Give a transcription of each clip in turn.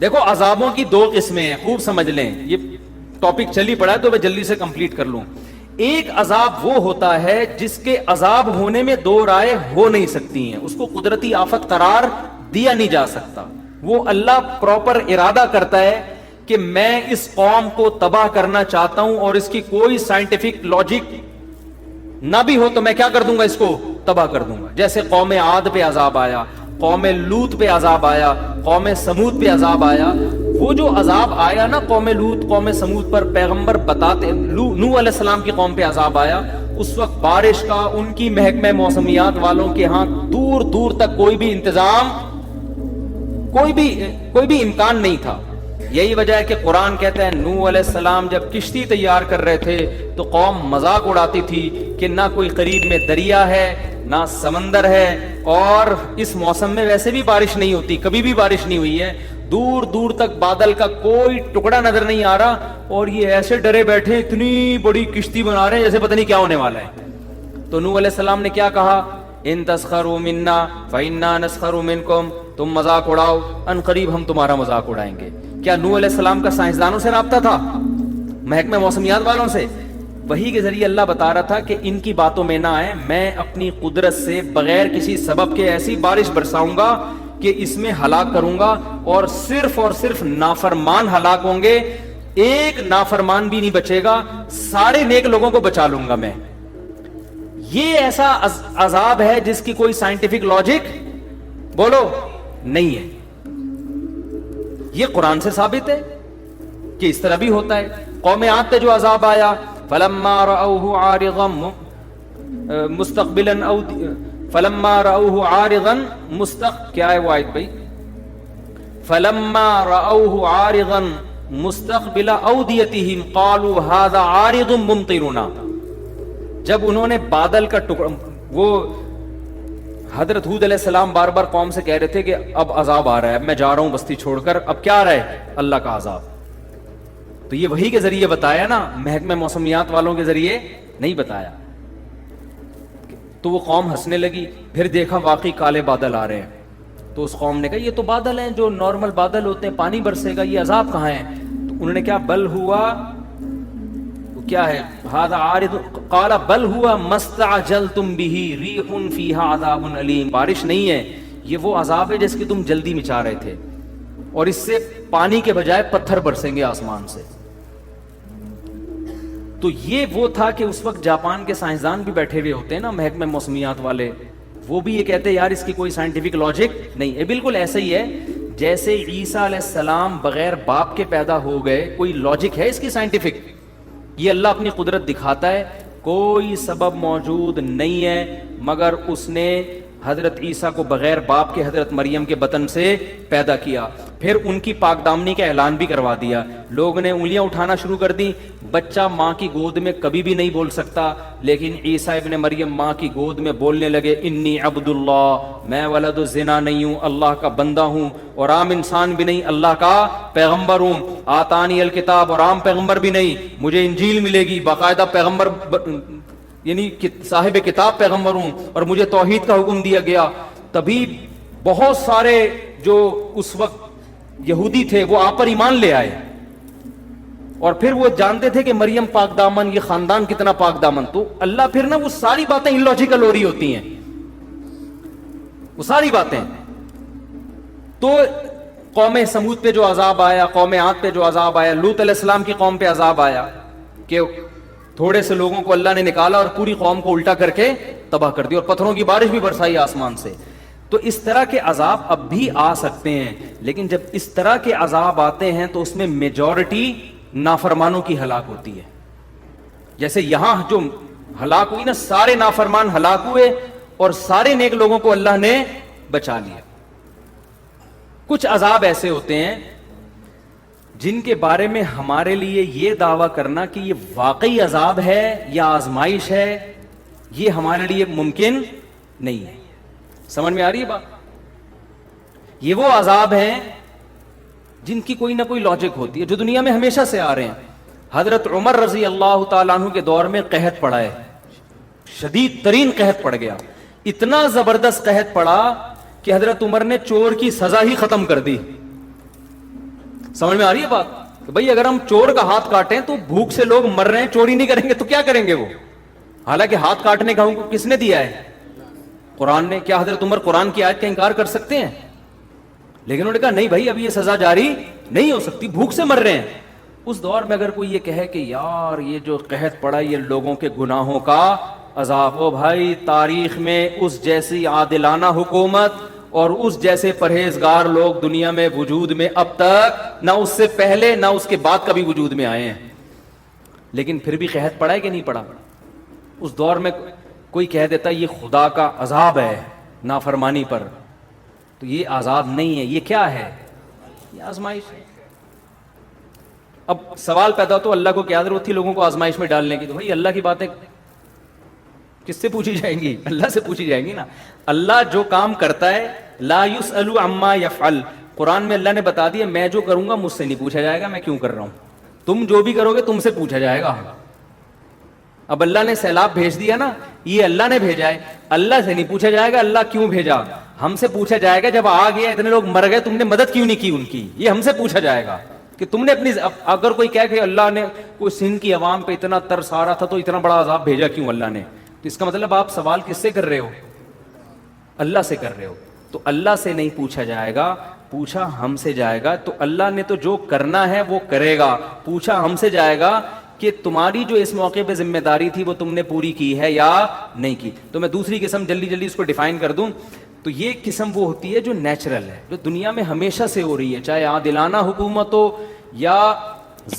دیکھو عذابوں کی دو قسمیں ہیں، خوب سمجھ لیں، یہ ٹاپک چل ہی پڑا ہے تو میں جلدی سے کمپلیٹ کر لوں. ایک عذاب وہ ہوتا ہے جس کے عذاب ہونے میں دو رائے ہو نہیں سکتی ہیں، اس کو قدرتی آفت قرار دیا نہیں جا سکتا. وہ اللہ پراپر ارادہ کرتا ہے کہ میں اس قوم کو تباہ کرنا چاہتا ہوں اور اس کی کوئی سائنٹیفک لاجک نہ بھی ہو تو میں کیا کر دوں گا، اس کو تباہ کر دوں گا. جیسے قوم عاد پہ عذاب آیا، قوم لوط پہ عذاب آیا، قوم سمود پہ عذاب آیا. وہ جو عذاب آیا نا قوم لوط قوم سمود پر، پیغمبر بتاتے، نوح علیہ السلام کی قوم پہ عذاب آیا، اس وقت بارش کا ان کی محکمہ موسمیات والوں کے ہاں دور دور تک کوئی بھی انتظام، کوئی بھی امکان نہیں تھا. یہی وجہ ہے کہ قرآن کہتا ہے نوح علیہ السلام جب کشتی تیار کر رہے تھے تو قوم مذاق اڑاتی تھی کہ نہ کوئی قریب میں دریا ہے نہ سمندر ہے، اور اس موسم میں ویسے بھی بارش نہیں ہوتی، کبھی بھی بارش نہیں ہوئی ہے، دور دور تک بادل کا کوئی ٹکڑا نظر نہیں آ رہا، اور یہ ایسے ڈرے بیٹھے اتنی بڑی کشتی بنا رہے ہیں جیسے پتہ نہیں کیا ہونے والا ہے. تو نوح علیہ السلام نے کیا کہا، ان تسخروا منا فإنا نسخر منکم، تم مذاق اڑاؤ ان قریب ہم تمہارا مذاق اڑائیں گے. کیا نوح علیہ السلام کا سائنسدانوں سے رابطہ تھا، محکمہ موسمیات والوں سے؟ وہی کے ذریعے اللہ بتا رہا تھا کہ ان کی باتوں میں نہ آئے، میں اپنی قدرت سے بغیر کسی سبب کے ایسی بارش برساؤں گا کہ اس میں ہلاک کروں گا، اور صرف نافرمان ہلاک ہوں گے، ایک نافرمان بھی نہیں بچے گا، سارے نیک لوگوں کو بچا لوں گا میں. یہ ایسا عذاب ہے جس کی کوئی سائنٹیفک لاجک بولو نہیں ہے. یہ قرآن سے ثابت ہے کہ اس طرح بھی ہوتا ہے. قوم عاد پہ جو عذاب آیا، فلما رأوه عارضا مستقبلا فلما رأوه عارضا کیا ہے وہ آیت بھائی، فلما رأوه عارضا مستقبل اودیتهم قالوا هذا عارض ممطرنا. جب انہوں نے بادل کا ٹکڑا، وہ حضرت ہود علیہ السلام بار بار قوم سے کہہ رہے تھے کہ اب عذاب آ رہا ہے، اب میں جا رہا ہوں بستی چھوڑ کر، اب کیا آ رہا ہے، اللہ کا عذاب. تو یہ وہی کے ذریعے بتایا نا، محکمہ موسمیات والوں کے ذریعے نہیں بتایا. تو وہ قوم ہنسنے لگی، پھر دیکھا واقعی کالے بادل آ رہے ہیں، تو اس قوم نے کہا یہ تو بادل ہیں جو نارمل بادل ہوتے ہیں، پانی برسے گا، یہ عذاب کہاں ہے؟ تو انہوں نے کیا، بل ہوا کیا ہے، هذا عارض قال بل هو ما استعجلتم به ريح فيها عذاب الیم. بارش نہیں ہے، یہ وہ عذاب ہے جس کی تم جلدی مچا رہے تھے، اور اس سے پانی کے بجائے پتھر برسیں گے آسمان سے. تو یہ وہ تھا کہ اس وقت جاپان کے سائنسدان بھی بیٹھے ہوئے ہوتے ہیں نا، محکمہ موسمیات والے، وہ بھی یہ کہتے ہیں یار اس کی کوئی سائنٹیفک لاجک نہیں ہے. بالکل ایسا ہی ہے جیسے عیسیٰ علیہ السلام بغیر باپ کے پیدا ہو گئے، کوئی لاجک ہے اس کی سائنٹیفک؟ یہ اللہ اپنی قدرت دکھاتا ہے، کوئی سبب موجود نہیں ہے مگر اس نے حضرت عیسیٰ کو بغیر باپ کے حضرت مریم کے بطن سے پیدا کیا. پھر ان کی پاک دامنی کا اعلان بھی کروا دیا، لوگ نے انگلیاں اٹھانا شروع کر دی. بچہ ماں کی گود میں کبھی بھی نہیں بول سکتا، لیکن عیسیٰ ابن مریم ماں کی گود میں بولنے لگے، انی عبد اللہ، میں ولد الزنا نہیں ہوں، اللہ کا بندہ ہوں، اور عام انسان بھی نہیں، اللہ کا پیغمبر ہوں. آتانی الکتاب، اور عام پیغمبر بھی نہیں، مجھے انجیل ملے گی، باقاعدہ پیغمبر یعنی صاحب کتاب پیغمبر ہوں، اور مجھے توحید کا حکم دیا گیا. تبھی بہت سارے جو اس وقت یہودی تھے وہ آپ پر ایمان لے آئے، اور پھر وہ جانتے تھے کہ مریم پاک دامن، یہ خاندان کتنا پاک دامن. تو اللہ پھر نا وہ ساری باتیں انلاجیکل ہو رہی ہوتی ہیں، وہ ساری باتیں. تو قوم سمود پہ جو عذاب آیا، قوم عاد پہ جو عذاب آیا، لوط علیہ السلام کی قوم پہ عذاب آیا کہ تھوڑے سے لوگوں کو اللہ نے نکالا اور پوری قوم کو الٹا کر کے تباہ کر دی، اور پتھروں کی بارش بھی برسائی آسمان سے. تو اس طرح کے عذاب اب بھی آ سکتے ہیں، لیکن جب اس طرح کے عذاب آتے ہیں تو اس میں میجورٹی نافرمانوں کی ہلاک ہوتی ہے. جیسے یہاں جو ہلاک ہوئی نا، سارے نافرمان ہلاک ہوئے اور سارے نیک لوگوں کو اللہ نے بچا لیا. کچھ عذاب ایسے ہوتے ہیں جن کے بارے میں ہمارے لیے یہ دعویٰ کرنا کہ یہ واقعی عذاب ہے یا آزمائش ہے، یہ ہمارے لیے ممکن نہیں ہے. سمجھ میں آ رہی ہے بات؟ یہ وہ عذاب ہیں جن کی کوئی نہ کوئی لاجک ہوتی ہے، جو دنیا میں ہمیشہ سے آ رہے ہیں. حضرت عمر رضی اللہ تعالیٰ عنہ کے دور میں قحط پڑا ہے، شدید ترین قحط پڑ گیا. اتنا زبردست قحط پڑا کہ حضرت عمر نے چور کی سزا ہی ختم کر دی. سمجھ میں آ رہی ہے بات کہ بھائی اگر ہم چور کا ہاتھ کاٹیں تو بھوک سے لوگ مر رہے ہیں, چوری نہیں کریں گے تو کیا کریں گے وہ؟ حالانکہ ہاتھ کاٹنے کا حکم کس نے دیا ہے؟ قرآن نے. کیا حضرت عمر قرآن کی آیت کا انکار کر سکتے ہیں؟ لیکن انہوں نے کہا نہیں بھائی ابھی یہ سزا جاری نہیں ہو سکتی, بھوک سے مر رہے ہیں. اس دور میں اگر کوئی یہ کہے کہ یار یہ جو قحط پڑا یہ لوگوں کے گناہوں کا عذاب, ہو بھائی تاریخ میں اس جیسی عادلانہ حکومت اور اس جیسے پرہیزگار لوگ دنیا میں وجود میں اب تک نہ اس سے پہلے نہ اس کے بعد کبھی وجود میں آئے ہیں. لیکن پھر بھی قحط پڑا ہے کہ نہیں پڑا؟ اس دور میں کوئی کہہ دیتا یہ خدا کا عذاب ہے نافرمانی پر, تو یہ عذاب نہیں ہے, یہ کیا ہے؟ یہ آزمائش ہے. اب سوال پیدا ہو تو اللہ کو کیا ضرورت تھی لوگوں کو آزمائش میں ڈالنے کی؟ تو بھائی اللہ کی باتیں کس سے پوچھی جائیں گی؟ اللہ سے پوچھی جائیں گی نا. اللہ جو کام کرتا ہے لا یسأل عما یفعل, قرآن میں اللہ نے بتا دیا میں جو کروں گا مجھ سے نہیں پوچھا جائے گا میں کیوں کر رہا ہوں, تم جو بھی کرو گے تم سے پوچھا جائے گا. اب اللہ نے سیلاب بھیج دیا نا, یہ اللہ نے بھیجا ہے, اللہ سے نہیں پوچھا جائے گا اللہ کیوں بھیجا. ہم سے پوچھا جائے گا جب آ گیا اتنے لوگ مر گئے تم نے مدد کیوں نہیں کی ان کی, یہ ہم سے پوچھا جائے گا کہ تم نے اپنی. اگر کوئی کہے کہ اللہ نے کوئی سندھ کی عوام پہ اتنا ترس آ رہا تھا تو اتنا بڑا عذاب بھیجا کیوں اللہ نے, تو اس کا مطلب آپ سوال کس سے کر رہے ہو؟ اللہ سے کر رہے ہو. تو اللہ سے نہیں پوچھا جائے گا, پوچھا ہم سے جائے گا. تو اللہ نے تو جو کرنا ہے وہ کرے گا, پوچھا ہم سے جائے گا کہ تمہاری جو اس موقع پہ ذمہ داری تھی وہ تم نے پوری کی ہے یا نہیں کی. تو میں دوسری قسم جلدی اس کو ڈیفائن کر دوں. تو یہ قسم وہ ہوتی ہے جو نیچرل ہے, جو دنیا میں ہمیشہ سے ہو رہی ہے, چاہے عادلانہ حکومت ہو یا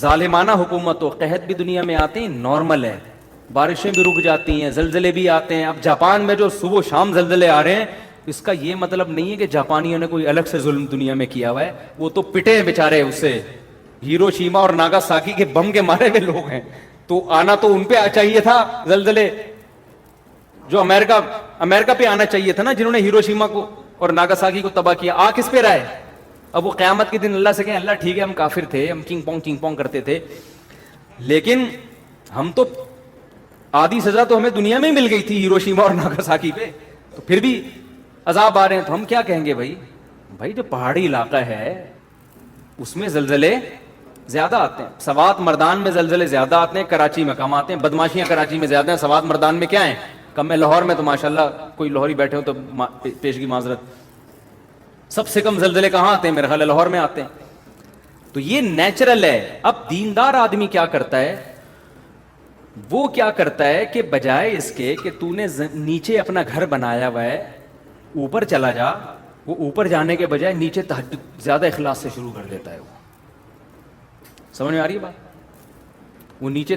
ظالمانہ حکومت ہو. قحط بھی دنیا میں آتے ہیں, نارمل ہے, بارشیں بھی رک جاتی ہیں, زلزلے بھی آتے ہیں. اب جاپان میں جو صبح و شام زلزلے آ رہے ہیں اس کا یہ مطلب نہیں ہے کہ جاپانیوں نے کوئی الگ سے ظلم دنیا میں کیا ہوا ہے, وہ تو پٹے ہیں بیچارے اس سے. ہیروشیما اور ناگاساکی کے بم کے مارے ہوئے لوگ ہیں, تو آنا تو ان پہ چاہیے تھا زلزلے, جو امریکہ پہ آنا چاہیے تھا نا, جنہوں نے ہیروشیما کو اور ناگاساکی کو تباہ کیا. آ کس پہ رہا ہے؟ اب وہ قیامت کے دن اللہ سے کہیں اللہ ٹھیک ہے ہم کافر تھے, ہم چنگ پونگ کرتے تھے, لیکن ہم تو آدھی سزا تو ہمیں دنیا میں ہی مل گئی تھی ہیروشیما اور ناگاساکی پہ, تو پھر بھی عذاب آ رہے ہیں. تو ہم کیا کہیں گے بھائی جو پہاڑی علاقہ ہے اس میں زلزلے زیادہ آتے ہیں. سوات مردان میں زلزلے زیادہ آتے ہیں, کراچی میں کم آتے ہیں. بدماشیاں کراچی میں زیادہ ہیں, سوات مردان میں کیا ہیں کم ہے. لاہور میں تو ماشاءاللہ کوئی لاہوری بیٹھے ہو تو پیشگی معذرت, سب سے کم زلزلے کہاں آتے ہیں؟ میرے خیال ہے لاہور میں آتے ہیں. تو یہ نیچرل ہے. اب دیندار آدمی کیا کرتا ہے؟ وہ کیا کرتا ہے کہ بجائے اس کے کہ تو نے نیچے اپنا گھر بنایا ہوا ہے اوپر چلا جا, وہ اوپر جانے کے بجائے نیچے تہجد زیادہ اخلاص سے شروع کر دیتا ہے. وہ سمجھ میں آ رہی ہے بات؟ وہ نیچے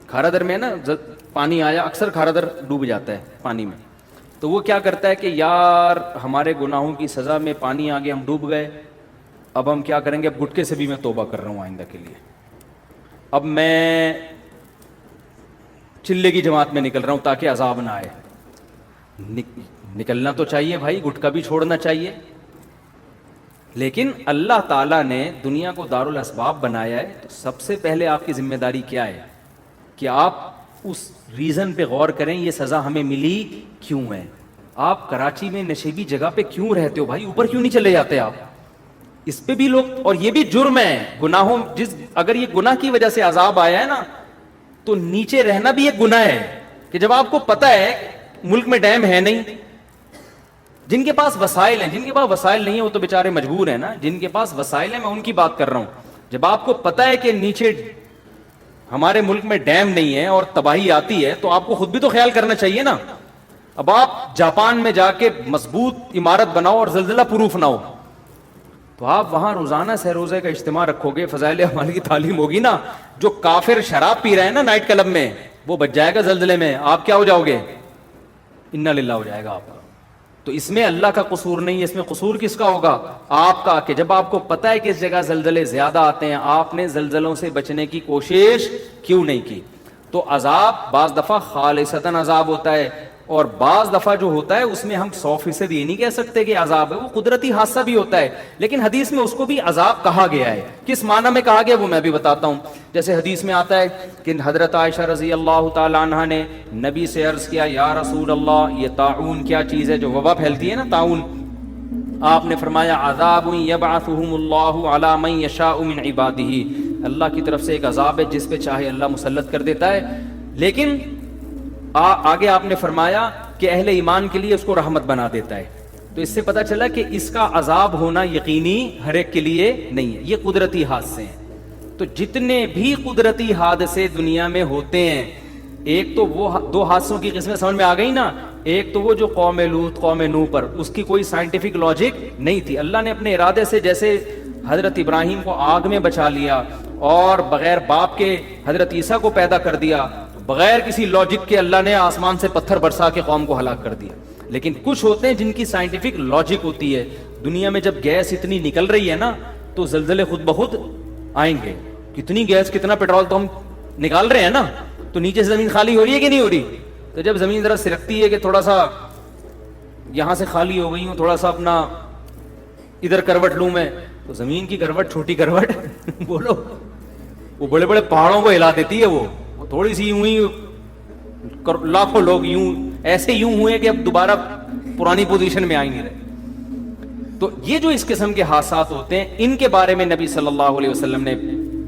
کھارا در میں ہے نا, پانی آیا اکثر کھارا در ڈوب جاتا ہے پانی میں, تو وہ کیا کرتا ہے کہ یار ہمارے گناہوں کی سزا میں پانی آ گیا, ہم ڈوب گئے, اب ہم کیا کریں گے؟ اب گٹکے سے بھی میں توبہ کر رہا ہوں آئندہ کے لیے, اب میں چلے کی جماعت میں نکل رہا ہوں تاکہ عذاب نہ آئے. نکلنا تو چاہیے بھائی, گٹکا بھی چھوڑنا چاہیے, لیکن اللہ تعالیٰ نے دنیا کو دارالاسباب بنایا ہے. تو سب سے پہلے آپ کی ذمہ داری کیا ہے کہ آپ اس ریزن پہ غور کریں یہ سزا ہمیں ملی کیوں ہے. آپ کراچی میں نشیبی جگہ پہ کیوں رہتے ہو بھائی؟ اوپر کیوں نہیں چلے جاتے آپ؟ اس پہ بھی لوگ, اور یہ بھی جرم ہے گناہوں, اگر یہ گناہ کی وجہ سے عذاب آیا ہے نا تو نیچے رہنا بھی ایک گناہ ہے. کہ جب آپ کو پتا ہے ملک میں ڈیم ہے نہیں, جن کے پاس وسائل ہیں, جن کے پاس وسائل نہیں ہیں وہ تو بیچارے مجبور ہیں نا, جن کے پاس وسائل ہیں میں ان کی بات کر رہا ہوں. جب آپ کو پتا ہے کہ نیچے ہمارے ملک میں ڈیم نہیں ہے اور تباہی آتی ہے تو آپ کو خود بھی تو خیال کرنا چاہیے نا. اب آپ جاپان میں جا کے مضبوط عمارت بناؤ اور زلزلہ پروف نہ ہو, تو آپ وہاں روزانہ سہ روزے کا اجتماع رکھو گے, فضائل اعمال کی تعلیم ہوگی نا. جو کافر شراب پی رہے ہیں نا نائٹ کلب میں, وہ بچ جائے گا زلزلے میں, آپ کیا ہو جاؤ گے؟ انا للہ ہو جائے گا آپ کا. تو اس میں اللہ کا قصور نہیں ہے, اس میں قصور کس کا ہوگا؟ آپ کا. کہ جب آپ کو پتا ہے کہ اس جگہ زلزلے زیادہ آتے ہیں, آپ نے زلزلوں سے بچنے کی کوشش کیوں نہیں کی؟ تو عذاب بعض دفعہ خالصتاً عذاب ہوتا ہے, اور بعض دفعہ جو ہوتا ہے اس میں ہم 100% یہ نہیں کہہ سکتے کہ عذاب ہے, وہ قدرتی حادثہ بھی ہوتا ہے, لیکن حدیث میں اس کو بھی عذاب کہا گیا ہے. کس معنی میں کہا گیا وہ میں بھی بتاتا ہوں. جیسے حدیث میں آتا ہے کہ حضرت عائشہ رضی اللہ تعالی عنہا نے نبی سے عرض کیا, یا رسول اللہ یہ طاعون کیا چیز ہے جو وبا پھیلتی ہے نا, طاعون, آپ نے فرمایا عذاب یبعثہم اللہ علی من یشاء من عبادہ، اللہ کی طرف سے ایک عذاب ہے جس پہ چاہے اللہ مسلط کر دیتا ہے، لیکن آگے آپ نے فرمایا کہ اہل ایمان کے لیے اس کو رحمت بنا دیتا ہے۔ تو اس سے پتہ چلا کہ اس کا عذاب ہونا یقینی ہر ایک کے لیے نہیں ہے، یہ قدرتی حادثے ہیں۔ تو جتنے بھی قدرتی حادثے دنیا میں ہوتے ہیں، ایک تو وہ دو حادثوں کی قسمیں سمجھ میں آ گئی نا، ایک تو وہ جو قوم لوط قوم نوح پر، اس کی کوئی سائنٹیفک لاجک نہیں تھی، اللہ نے اپنے ارادے سے جیسے حضرت ابراہیم کو آگ میں بچا لیا اور بغیر باپ کے حضرت عیسیٰ کو پیدا کر دیا، بغیر کسی لاجک کے اللہ نے آسمان سے پتھر برسا کے قوم کو ہلاک کر دیا۔ لیکن کچھ ہوتے ہیں جن کی سائنٹیفک لاجک ہوتی ہے، دنیا میں جب گیس اتنی نکل رہی ہے نا تو زلزلے خود بخود آئیں گے، کتنی گیس کتنا پیٹرول تو ہم نکال رہے ہیں نا، تو نیچے سے زمین خالی ہو رہی ہے کہ نہیں ہو رہی؟ تو جب زمین ذرا سرکتی ہے کہ تھوڑا سا یہاں سے خالی ہو گئی ہوں، تھوڑا سا اپنا ادھر کروٹ لوں میں، تو زمین کی کروٹ چھوٹی کروٹ بولو وہ بڑے بڑے پہاڑوں کو ہلا دیتی ہے، وہ تھوڑی سی یوں ہی لاکھوں لوگ ایسے یوں ہوئے کہ اب دوبارہ پرانی پوزیشن میں آ ہی نہیں رہے۔ تو یہ جو اس قسم کے حادثات ہوتے ہیں، ان کے بارے میں نبی صلی اللہ علیہ وسلم نے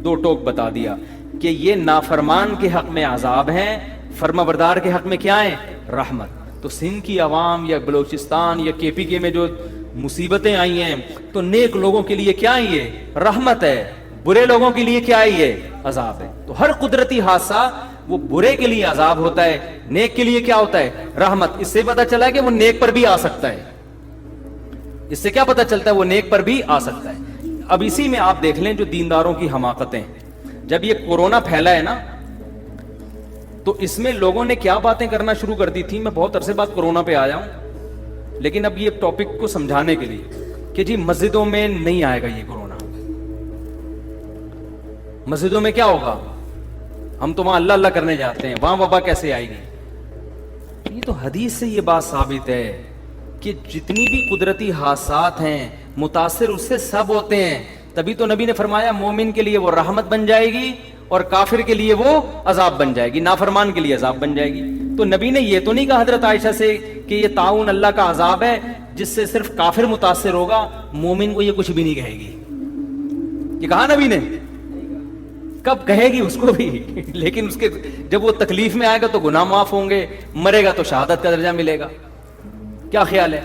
دو ٹوک بتا دیا کہ یہ نافرمان کے حق میں عذاب ہیں، فرما بردار کے حق میں کیا ہے؟ رحمت۔ تو سندھ کی عوام یا بلوچستان یا کے پی کے میں جو مصیبتیں آئی ہیں، تو نیک لوگوں کے لیے کیا ہے؟ یہ رحمت ہے، برے لوگوں کے لیے کیا ہے؟ یہ عذاب ہے۔ تو ہر قدرتی حادثہ وہ برے کے لیے عذاب ہوتا ہے، نیک کے لیے کیا ہوتا ہے؟ رحمت۔ اس سے پتہ چلا ہے کہ وہ نیک پر بھی آ سکتا ہے، اس سے کیا پتہ چلتا ہے؟ وہ نیک پر بھی آ سکتا ہے۔ اب اسی میں آپ دیکھ لیں جو دینداروں کی حماقتیں، جب یہ کورونا پھیلا ہے نا تو اس میں لوگوں نے کیا باتیں کرنا شروع کر دی تھی۔ میں بہت عرصے بعد کورونا پہ آیا ہوں، لیکن اب یہ ٹاپک کو سمجھانے کے لیے کہ جی مسجدوں میں نہیں آئے گا یہ کورونا، مسجدوں میں کیا ہوگا؟ ہم تو وہاں اللہ اللہ کرنے جاتے ہیں، وہاں وبا کیسے آئے گی؟ یہ تو حدیث سے یہ بات ثابت ہے کہ جتنی بھی قدرتی حادثات ہیں متاثر اس سے سب ہوتے ہیں۔ تبھی تو نبی نے فرمایا مومن کے لیے وہ رحمت بن جائے گی اور کافر کے لیے وہ عذاب بن جائے گی، نافرمان کے لیے عذاب بن جائے گی۔ تو نبی نے یہ تو نہیں کہا حضرت عائشہ سے کہ یہ طاعون اللہ کا عذاب ہے جس سے صرف کافر متاثر ہوگا، مومن کو یہ کچھ بھی نہیں کہے گی۔ یہ کہا نبی نے؟ کب کہے گی اس کو بھی، لیکن اس کے جب وہ تکلیف میں آئے گا تو گناہ معاف ہوں گے، مرے گا تو شہادت کا درجہ ملے گا۔ کیا خیال ہے؟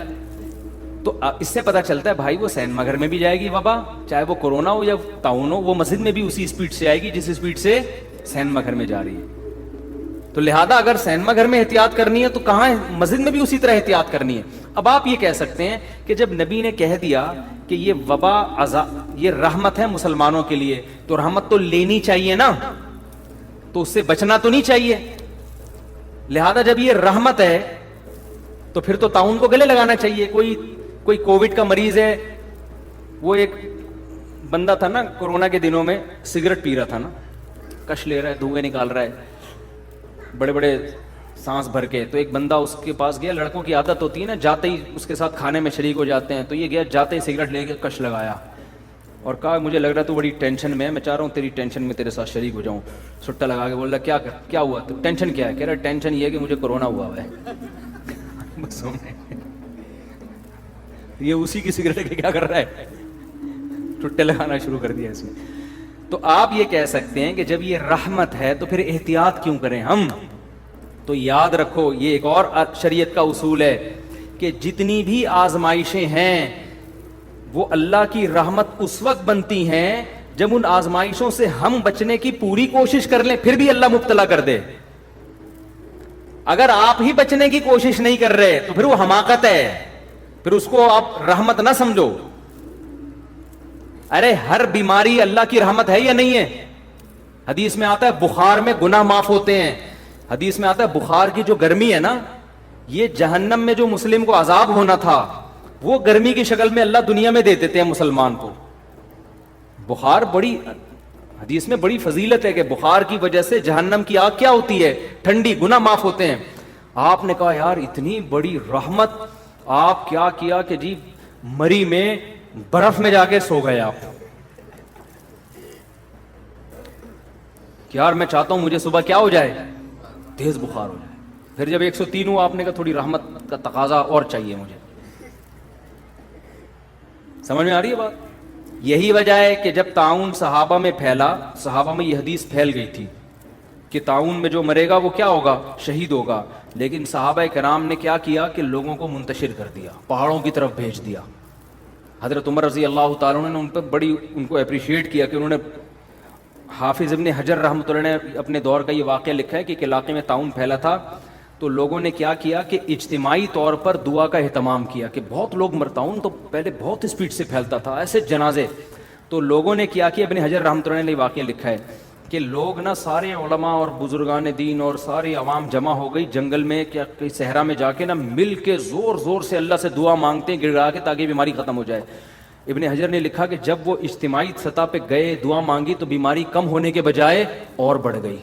تو اس سے پتہ چلتا ہے بھائی وہ سینما گھر میں بھی جائے گی وبا، چاہے وہ کورونا ہو یا طاعون ہو، وہ مسجد میں بھی اسی اسپیڈ سے آئے گی جس اسپیڈ سے سینما گھر میں جا رہی ہے۔ تو لہذا اگر سینما گھر میں احتیاط کرنی ہے تو کہاں ہے؟ مسجد میں بھی اسی طرح احتیاط کرنی ہے۔ اب آپ یہ کہہ سکتے ہیں کہ جب نبی نے کہہ دیا کہ یہ وبا یہ رحمت ہے مسلمانوں کے لیے، تو رحمت تو لینی چاہیے نا، تو اس سے بچنا تو نہیں چاہیے۔ لہذا جب یہ رحمت ہے تو پھر تو طاعون کو گلے لگانا چاہیے۔ کوئی کووڈ کا مریض ہے، وہ ایک بندہ تھا نا کورونا کے دنوں میں سگریٹ پی رہا تھا نا، کش لے رہا ہے، دھوئیں نکال رہا ہے بڑے بڑے سانس بھر کے، تو ایک بندہ اس کے پاس گیا، لڑکوں کی عادت ہوتی ہے نا جاتے ہی اس کے ساتھ کھانے میں شریک ہو جاتے ہیں، تو یہ گیا جاتے ہی سگریٹ لے کے کش لگایا اور کہا مجھے لگ رہا ہے تو بڑی ٹینشن میں ہے، میں چاہ رہا ہوں تیری ٹینشن میں تیرے ساتھ شریک ہو جاؤں۔ سٹا لگا کے بول رہا کیا ہوا؟ تو ٹینشن کیا ہے؟ کہہ رہا ٹینشن یہ ہے کہ مجھے کورونا ہوا ہے۔ بس یہ اسی کی سگریٹ کے کیا کر رہا ہے؟ ٹٹے لگانا شروع کر دیا اس میں۔ تو آپ یہ کہہ سکتے ہیں کہ جب یہ رحمت ہے تو پھر احتیاط کیوں کریں ہم؟ تو یاد رکھو یہ ایک اور شریعت کا اصول ہے کہ جتنی بھی آزمائشیں ہیں وہ اللہ کی رحمت اس وقت بنتی ہیں جب ان آزمائشوں سے ہم بچنے کی پوری کوشش کر لیں پھر بھی اللہ مبتلا کر دے۔ اگر آپ ہی بچنے کی کوشش نہیں کر رہے تو پھر وہ حماقت ہے، پھر اس کو آپ رحمت نہ سمجھو۔ ارے ہر بیماری اللہ کی رحمت ہے یا نہیں ہے؟ حدیث میں آتا ہے بخار میں گناہ معاف ہوتے ہیں، حدیث میں آتا ہے بخار کی جو گرمی ہے نا، یہ جہنم میں جو مسلم کو عذاب ہونا تھا وہ گرمی کی شکل میں اللہ دنیا میں دے دیتے ہیں مسلمان کو۔ بخار بڑی حدیث میں بڑی فضیلت ہے کہ بخار کی وجہ سے جہنم کی آگ کیا ہوتی ہے؟ ٹھنڈی، گناہ معاف ہوتے ہیں۔ آپ نے کہا یار اتنی بڑی رحمت، آپ کیا کیا کہ جی مری میں برف میں جا کے سو گئے آپ کہ یار میں چاہتا ہوں مجھے صبح کیا ہو جائے؟ تیز بخار ہو جائے۔ پھر جب 103 ہوا آپ نے کہا تھوڑی رحمت کا تقاضا اور چاہیے مجھے۔ سمجھ میں آ رہی ہے بات؟ یہی وجہ ہے کہ جب طاعون صحابہ میں پھیلا، صحابہ میں یہ حدیث پھیل گئی تھی کہ طاعون میں جو مرے گا وہ کیا ہوگا؟ شہید ہوگا. لیکن صحابہ کرام نے کیا کیا کہ لوگوں کو منتشر کر دیا، پہاڑوں کی طرف بھیج دیا. حضرت عمر رضی اللہ تعالیٰ عنہ نے ان پہ بڑی ان کو اپریشیٹ کیا کہ انہوں نے، حافظ ابن حجر رحمۃ اللہ نے اپنے دور کا یہ واقعہ لکھا ہے کہ ایک علاقے میں طاعون پھیلا تھا تو لوگوں نے کیا کیا کہ اجتماعی طور پر دعا کا اہتمام کیا کہ بہت لوگ طاعون تو پہلے بہت اسپیڈ سے پھیلتا تھا، ایسے جنازے. تو لوگوں نے کیا کیا، ابن حجر رحمۃ اللہ نے یہ واقعہ لکھا ہے کہ لوگ نا سارے علماء اور بزرگان دین اور ساری عوام جمع ہو گئی جنگل میں، کیا صحرا میں جا کے نا مل کے زور زور سے اللہ سے دعا مانگتے ہیں، گڑگڑا کے، تاکہ بیماری ختم ہو جائے. ابن حجر نے لکھا کہ جب وہ اجتماعی سطح پہ گئے، دعا مانگی تو بیماری کم ہونے کے بجائے اور بڑھ گئی.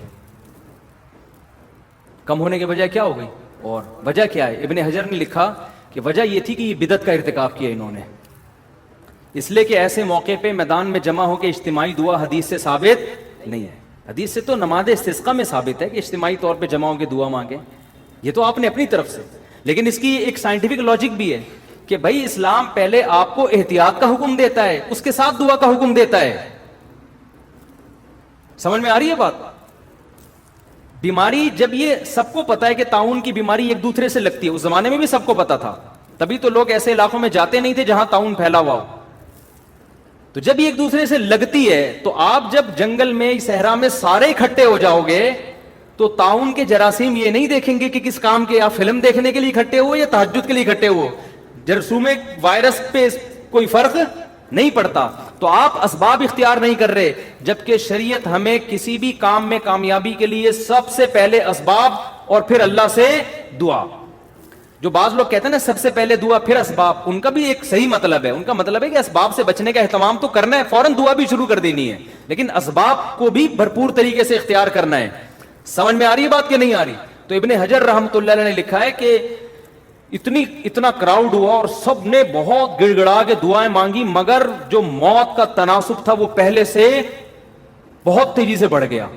کم ہونے کے بجائے کیا ہو گئی؟ اور وجہ کیا ہے؟ ابن حجر نے لکھا کہ وجہ یہ تھی کہ یہ بدعت کا ارتکاب کیا انہوں نے، اس لیے کہ ایسے موقع پہ میدان میں جمع ہو کے اجتماعی دعا حدیث سے ثابت نہیں ہے. حدیث سے تو نماز استسقاء میں ثابت ہے کہ اجتماعی طور پہ جمع ہو کے دعا مانگیں، یہ تو آپ نے اپنی طرف سے. لیکن اس کی ایک سائنٹیفک لاجک بھی ہے کہ بھائی اسلام پہلے آپ کو احتیاط کا حکم دیتا ہے، اس کے ساتھ دعا کا حکم دیتا ہے. سمجھ میں آ رہی ہے بات؟ بیماری جب یہ سب کو پتا ہے کہ طاعون کی بیماری ایک دوسرے سے لگتی ہے، اس زمانے میں بھی سب کو پتا تھا، تبھی تو لوگ ایسے علاقوں میں جاتے نہیں تھے جہاں طاعون پھیلا ہوا ہو. تو جب یہ ایک دوسرے سے لگتی ہے تو آپ جب جنگل میں صحرا میں سارے اکٹھے ہو جاؤ گے تو طاعون کے جراثیم یہ نہیں دیکھیں گے کہ کس کام کے، آپ فلم دیکھنے کے لیے اکٹھے ہو یا تہجد کے لیے اکٹھے ہو. جرثوم وائرس پہ کوئی فرق نہیں پڑتا. تو آپ اسباب اختیار نہیں کر رہے، جبکہ شریعت ہمیں کسی بھی کام میں کامیابی کے لیے سب سے پہلے اسباب اور پھر اللہ سے دعا. جو بعض لوگ کہتے ہیں نا سب سے پہلے دعا پھر اسباب، ان کا بھی ایک صحیح مطلب ہے. ان کا مطلب ہے کہ اسباب سے بچنے کا اہتمام تو کرنا ہے، فوراً دعا بھی شروع کر دینی ہے، لیکن اسباب کو بھی بھرپور طریقے سے اختیار کرنا ہے. سمجھ میں آ رہی ہے بات کہ نہیں آ رہی؟ تو ابن حجر رحمۃ اللہ علیہ نے لکھا ہے کہ اتنا کراؤڈ ہوا اور سب نے بہت گڑ گڑا کے دعائیں مانگی، مگر جو موت کا تناسب تھا وہ پہلے سے بہت تیزی سے بڑھ گیا.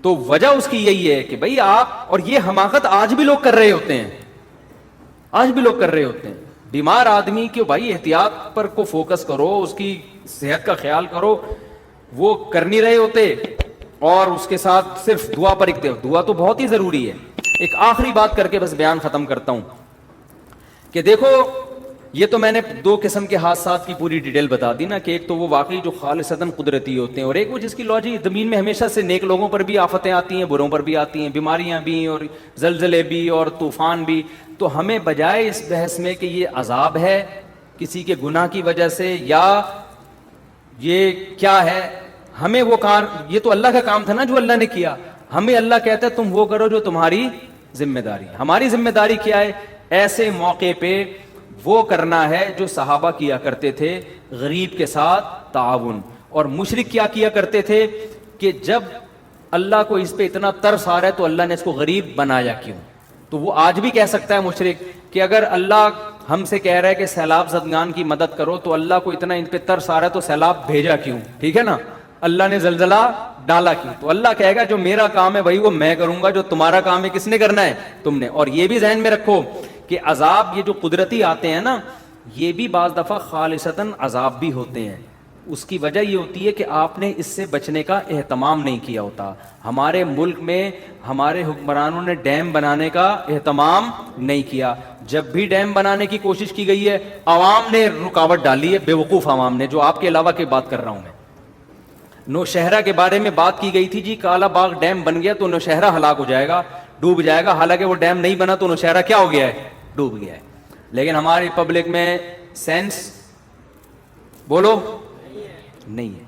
تو وجہ اس کی یہی ہے کہ بھئی آپ، اور یہ حماقت آج بھی لوگ کر رہے ہوتے ہیں، آج بھی لوگ کر رہے ہوتے ہیں. بیمار آدمی کے بھائی احتیاط پر کو فوکس کرو، اس کی صحت کا خیال کرو، وہ کر نہیں رہے ہوتے اور اس کے ساتھ صرف دعا پر اکتے ہو. دعا تو بہت ہی ضروری ہے. ایک آخری بات کر کے بس بیان ختم کرتا ہوں کہ دیکھو یہ تو میں نے دو قسم کے حادثات کی پوری ڈیٹیل بتا دی نا، کہ ایک تو وہ واقعی جو خالصتاً قدرتی ہوتے ہیں، اور ایک وہ جس کی لاجک زمین میں ہمیشہ سے نیک لوگوں پر بھی آفتیں آتی ہیں، بروں پر بھی آتی ہیں، بیماریاں بھی اور زلزلے بھی اور طوفان بھی. تو ہمیں بجائے اس بحث میں کہ یہ عذاب ہے کسی کے گناہ کی وجہ سے یا یہ کیا ہے، ہمیں وہ کار، یہ تو اللہ کا کام تھا نا جو اللہ نے کیا، ہمیں اللہ کہتا ہے تم وہ کرو جو تمہاری ذمہ داری. ہماری ذمہ داری کیا ہے؟ ایسے موقع پہ وہ کرنا ہے جو صحابہ کیا کرتے تھے، غریب کے ساتھ تعاون. اور مشرک کیا کیا کرتے تھے کہ جب اللہ کو اس پہ اتنا ترس آ رہا ہے تو اللہ نے اس کو غریب بنایا کیوں؟ تو وہ آج بھی کہہ سکتا ہے مشرک کہ اگر اللہ ہم سے کہہ رہا ہے کہ سیلاب زدگان کی مدد کرو تو اللہ کو اتنا ان پہ ترس آ رہا ہے تو سیلاب بھیجا کیوں؟ ٹھیک ہے نا، اللہ نے زلزلہ ڈالا کیوں؟ تو اللہ کہے گا جو میرا کام ہے وہی وہ میں کروں گا، جو تمہارا کام ہے کس نے کرنا ہے؟ تم نے. اور یہ بھی ذہن میں رکھو کہ عذاب یہ جو قدرتی آتے ہیں نا، یہ بھی بعض دفعہ خالصتاً عذاب بھی ہوتے ہیں. اس کی وجہ یہ ہوتی ہے کہ آپ نے اس سے بچنے کا اہتمام نہیں کیا ہوتا. ہمارے ملک میں ہمارے حکمرانوں نے ڈیم بنانے کا اہتمام نہیں کیا. جب بھی ڈیم بنانے کی کوشش کی گئی ہے عوام نے رکاوٹ ڈالی ہے، بے وقوف عوام نے، جو آپ کے علاوہ کی بات کر رہا ہوں میں. نوشہرہ کے بارے میں بات کی گئی تھی، جی کالا باغ ڈیم بن گیا تو نوشہرہ ہلاک ہو جائے گا، ڈوب جائے گا. حالانکہ وہ ڈیم نہیں بنا تو نوشہرہ کیا ہو گیا ہے؟ ڈوب گیا ہے. لیکن ہماری پبلک میں سینس بولو نہیں ہے.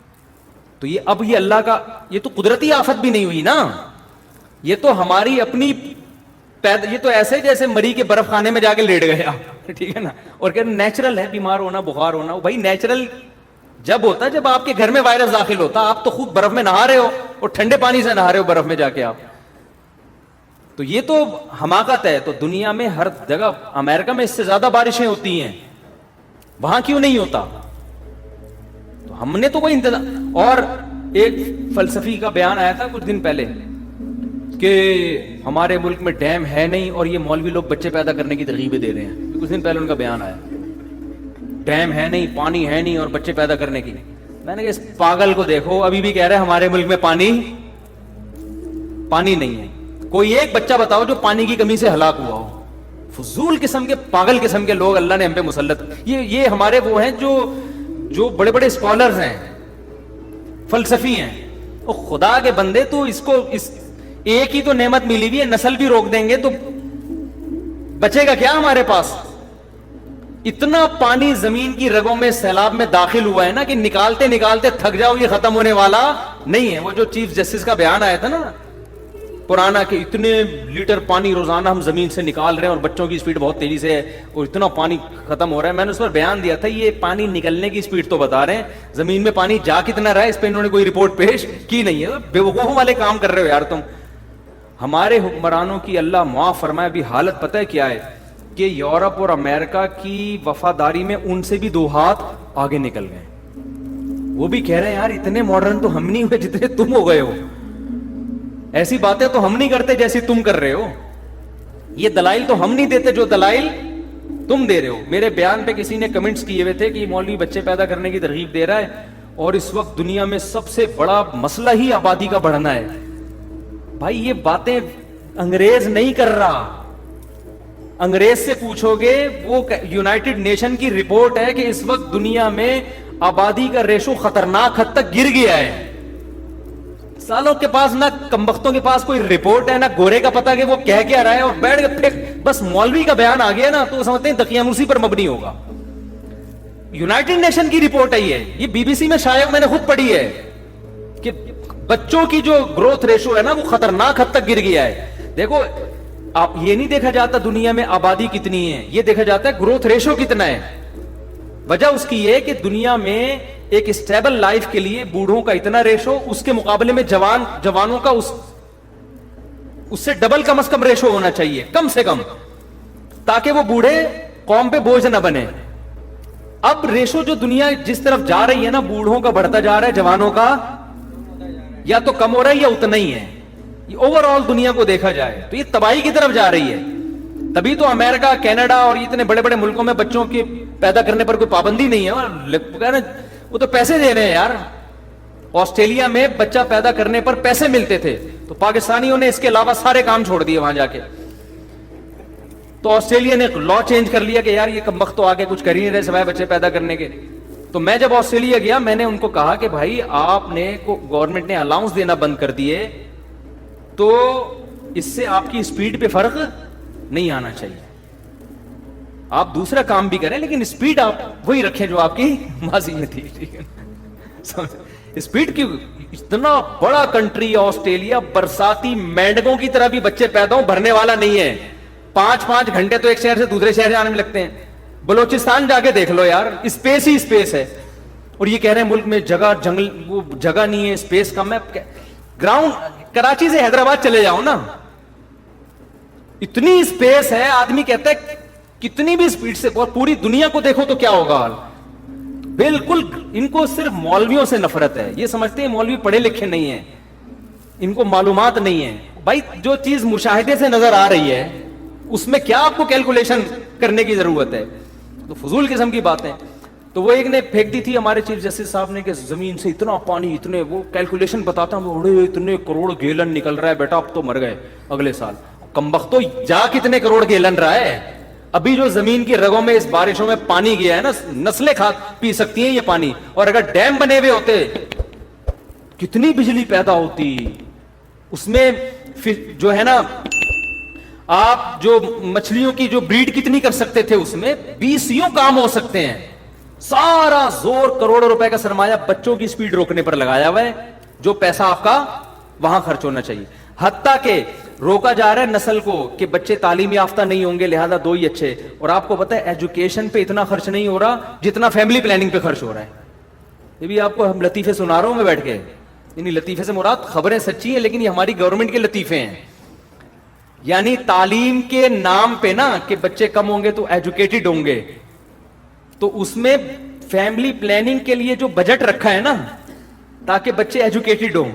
تو یہ اب یہ اللہ کا، یہ تو قدرتی آفت بھی نہیں ہوئی نا، یہ تو ہماری اپنی یہ تو ایسے جیسے مری کے برف خانے میں جا کے لیٹ گیا، ٹھیک ہے نا، اور کہ نیچرل ہے بیمار ہونا، بخار ہونا. بھائی نیچرل جب ہوتا ہے جب آپ کے گھر میں وائرس داخل ہوتا، آپ تو خود برف میں نہا رہے ہو اور ٹھنڈے پانی سے نہا رہے ہو برف میں جا کے آپ. تو یہ تو حماقت ہے. تو دنیا میں ہر جگہ، امریکہ میں اس سے زیادہ بارشیں ہوتی ہیں، وہاں کیوں نہیں ہوتا؟ تو ہم نے تو کوئی انتظام. اور ایک فلسفی کا بیان آیا تھا کچھ دن پہلے کہ ہمارے ملک میں ڈیم ہے نہیں اور یہ مولوی لوگ بچے پیدا کرنے کی ترغیبیں دے رہے ہیں. کچھ دن پہلے ان کا بیان آیا. ڈیم ہے نہیں, پانی ہے نہیں اور بچے پیدا کرنے کی. میں نے کہا اس پاگل کو دیکھو, ابھی بھی کہہ رہے ہیں ہمارے ملک میں پانی نہیں ہے. کوئی ایک بچہ بتاؤ جو پانی کی کمی سے ہلاک ہوا ہو. فضول قسم کے, پاگل قسم کے لوگ اللہ نے ہم پہ مسلط. یہ ہمارے وہ ہیں جو بڑے بڑے اسکالرز ہیں, فلسفی ہیں. او خدا کے بندے, تو اس کو ایک ہی تو نعمت ملی ہوئی ہے, نسل بھی روک دیں گے تو بچے گا کیا ہمارے پاس؟ اتنا پانی زمین کی رگوں میں سیلاب میں داخل ہوا ہے نا کہ نکالتے نکالتے تھک جاؤ, یہ ختم ہونے والا نہیں ہے. وہ جو چیف جسٹس کا بیان آیا تھا نا پرانا, کہ اتنے لیٹر پانی روزانہ ہم زمین سے نکال رہے ہیں اور بچوں کی سپیڈ بہت تیزی سے ہے اور اتنا پانی ختم ہو رہا ہے. میں نے اس پر بیان دیا تھا, یہ پانی نکلنے کی سپیڈ تو بتا رہے ہیں, زمین میں پانی جا کتنا رہا ہے اس پہ انہوں نے کوئی رپورٹ پیش کی نہیں ہے. بے وقوفوں والے کام کر رہے ہو یار تم. ہمارے حکمرانوں کی اللہ معاف فرمائے ابھی حالت پتہ ہے کیا ہے, کہ یورپ اور امریکہ کی وفاداری میں ان سے بھی 2 ہاتھ آگے نکل گئے. وہ بھی کہہ رہے ہیں یار اتنے ماڈرن تو ہم نہیں ہوئے جتنے تم ہو گئے ہو, ایسی باتیں تو ہم نہیں کرتے جیسی تم کر رہے ہو, یہ دلائل تو ہم نہیں دیتے جو دلائل تم دے رہے ہو. میرے بیان پہ کسی نے کمنٹس کیے ہوئے تھے کہ مولوی بچے پیدا کرنے کی ترغیب دے رہا ہے اور اس وقت دنیا میں سب سے بڑا مسئلہ ہی آبادی کا بڑھنا ہے. بھائی یہ باتیں انگریز نہیں کر رہا, انگریز سے پوچھو گے, وہ یونائٹڈ نیشن کی رپورٹ ہے کہ اس وقت دنیا میں آبادی کا ریشو خطرناک حد تک گر گیا ہے. سالوں کے پاس نہ کمبختوں کے پاس کوئی رپورٹ ہے, نہ گورے کا پتہ کہ وہ کہہ کیا رہا ہے, اور بیٹھ کے بس مولوی کا بیان آ گیا نا تو سمجھتے ہیں دقیانوسی پر مبنی ہوگا. یونائٹڈ نیشن کی رپورٹ ہے یہ بی بی سی میں شائع میں نے خود پڑھی ہے کہ بچوں کی جو گروتھ ریشو ہے نا وہ خطرناک حد تک گر گیا ہے. دیکھو آپ یہ نہیں دیکھا جاتا دنیا میں آبادی کتنی ہے, یہ دیکھا جاتا ہے گروتھ ریشو کتنا ہے. وجہ اس کی یہ کہ دنیا میں ایک اسٹیبل لائف کے لیے بوڑھوں کا اتنا ریشو, اس کے مقابلے میں جوانوں کا اس سے ڈبل کم از کم ریشو ہونا چاہیے کم سے کم, تاکہ وہ بوڑھے قوم پہ بوجھ نہ بنے. اب ریشو جو دنیا جس طرف جا رہی ہے نا, بوڑھوں کا بڑھتا جا رہا ہے, جوانوں کا یا تو کم ہو رہا ہے یا اتنا ہی ہے. اوور آل دنیا کو دیکھا جائے تو یہ تباہی کی طرف جا رہی ہے. تبھی تو امریکہ, کینیڈا اور اتنے بڑے بڑے ملکوں میں بچوں کے پیدا کرنے پر کوئی پابندی نہیں ہے, وہ تو پیسے دے رہے ہیں یار. آسٹریلیا میں بچہ پیدا کرنے پر پیسے ملتے تھے تو پاکستانیوں نے اس کے علاوہ سارے کام چھوڑ دیے وہاں جا کے. تو آسٹریلیا نے لا چینج کر لیا کہ یار یہ کمبخت تو آگے کچھ کر ہی نہیں رہے سوائے بچے پیدا کرنے کے. تو میں جب آسٹریلیا گیا میں نے ان کو کہا کہ بھائی آپ نے گورنمنٹ نے الاؤنس دینا بند کر دیے تو اس سے آپ کی اسپیڈ پہ فرق نہیں آنا چاہیے. آپ دوسرا کام بھی کریں لیکن اسپیڈ آپ وہی رکھیں جو آپ کی ماضی میں تھی. اسپیڈ کی, اتنا بڑا کنٹری آسٹریلیا, برساتی مینڈکوں کی طرح بھی بچے پیدا ہوں بھرنے والا نہیں ہے. 5 گھنٹے تو ایک شہر سے دوسرے شہر جانے میں لگتے ہیں. بلوچستان جا کے دیکھ لو یار, اسپیس ہی اسپیس ہے. اور یہ کہہ رہے ہیں ملک میں جنگل وہ جگہ نہیں ہے, اسپیس کم ہے. گراؤنڈ کراچی سے حیدرآباد چلے جاؤ نا, اتنی اسپیس ہے. آدمی کہتا ہے کتنی بھی اسپیڈ سے, اور پوری دنیا کو دیکھو تو کیا ہوگا حال. بالکل ان کو صرف مولویوں سے نفرت ہے. یہ سمجھتے ہیں مولوی پڑھے لکھے نہیں ہیں, ان کو معلومات نہیں ہے. بھائی جو چیز مشاہدے سے نظر آ رہی ہے اس میں کیا آپ کو کیلکولیشن کرنے کی ضرورت ہے. تو فضول قسم کی باتیں. تو وہ ایک نے پھینک دی تھی ہمارے چیف جسٹس صاحب نے کہ زمین سے اتنا پانی, اتنے, وہ کیلکولیشن بتاتا ہوں اتنے کروڑ گیلن نکل رہا ہے بیٹا, اب تو مر گئے اگلے سال. کمبختو جا کتنے کروڑ گیلن رہا ہے. ابھی جو زمین کی رگوں میں اس بارشوں میں پانی گیا ہے نا, نسلیں پی سکتی ہیں یہ پانی. اور اگر ڈیم بنے ہوئے ہوتے کتنی بجلی پیدا ہوتی. اس میں جو ہے نا آپ جو مچھلیوں کی جو بریڈ کتنی کر سکتے تھے, اس میں 20 کام ہو سکتے ہیں. سارا زور کروڑوں روپے کا سرمایہ بچوں کی سپیڈ روکنے پر لگایا ہوا ہے, جو پیسہ آپ کا وہاں خرچ ہونا چاہیے. حتیٰ کہ روکا جا رہا ہے نسل کو کہ بچے تعلیم یافتہ نہیں ہوں گے لہذا 2 ہی اچھے. اور آپ کو پتا ہے ایجوکیشن پہ اتنا خرچ نہیں ہو رہا جتنا فیملی پلاننگ پہ خرچ ہو رہا ہے. یہ بھی آپ کو ہم لطیفے سنا رہا ہوں میں بیٹھ کے, یعنی لطیفے سے مراد خبریں سچی ہیں لیکن یہ ہماری گورنمنٹ کے لطیفے ہیں. یعنی تعلیم کے نام پہ نا کہ بچے کم ہوں گے تو ایجوکیٹڈ ہوں گے, تو اس میں فیملی پلاننگ کے لیے جو بجٹ رکھا ہے نا تاکہ بچے ایجوکیٹڈ ہوں,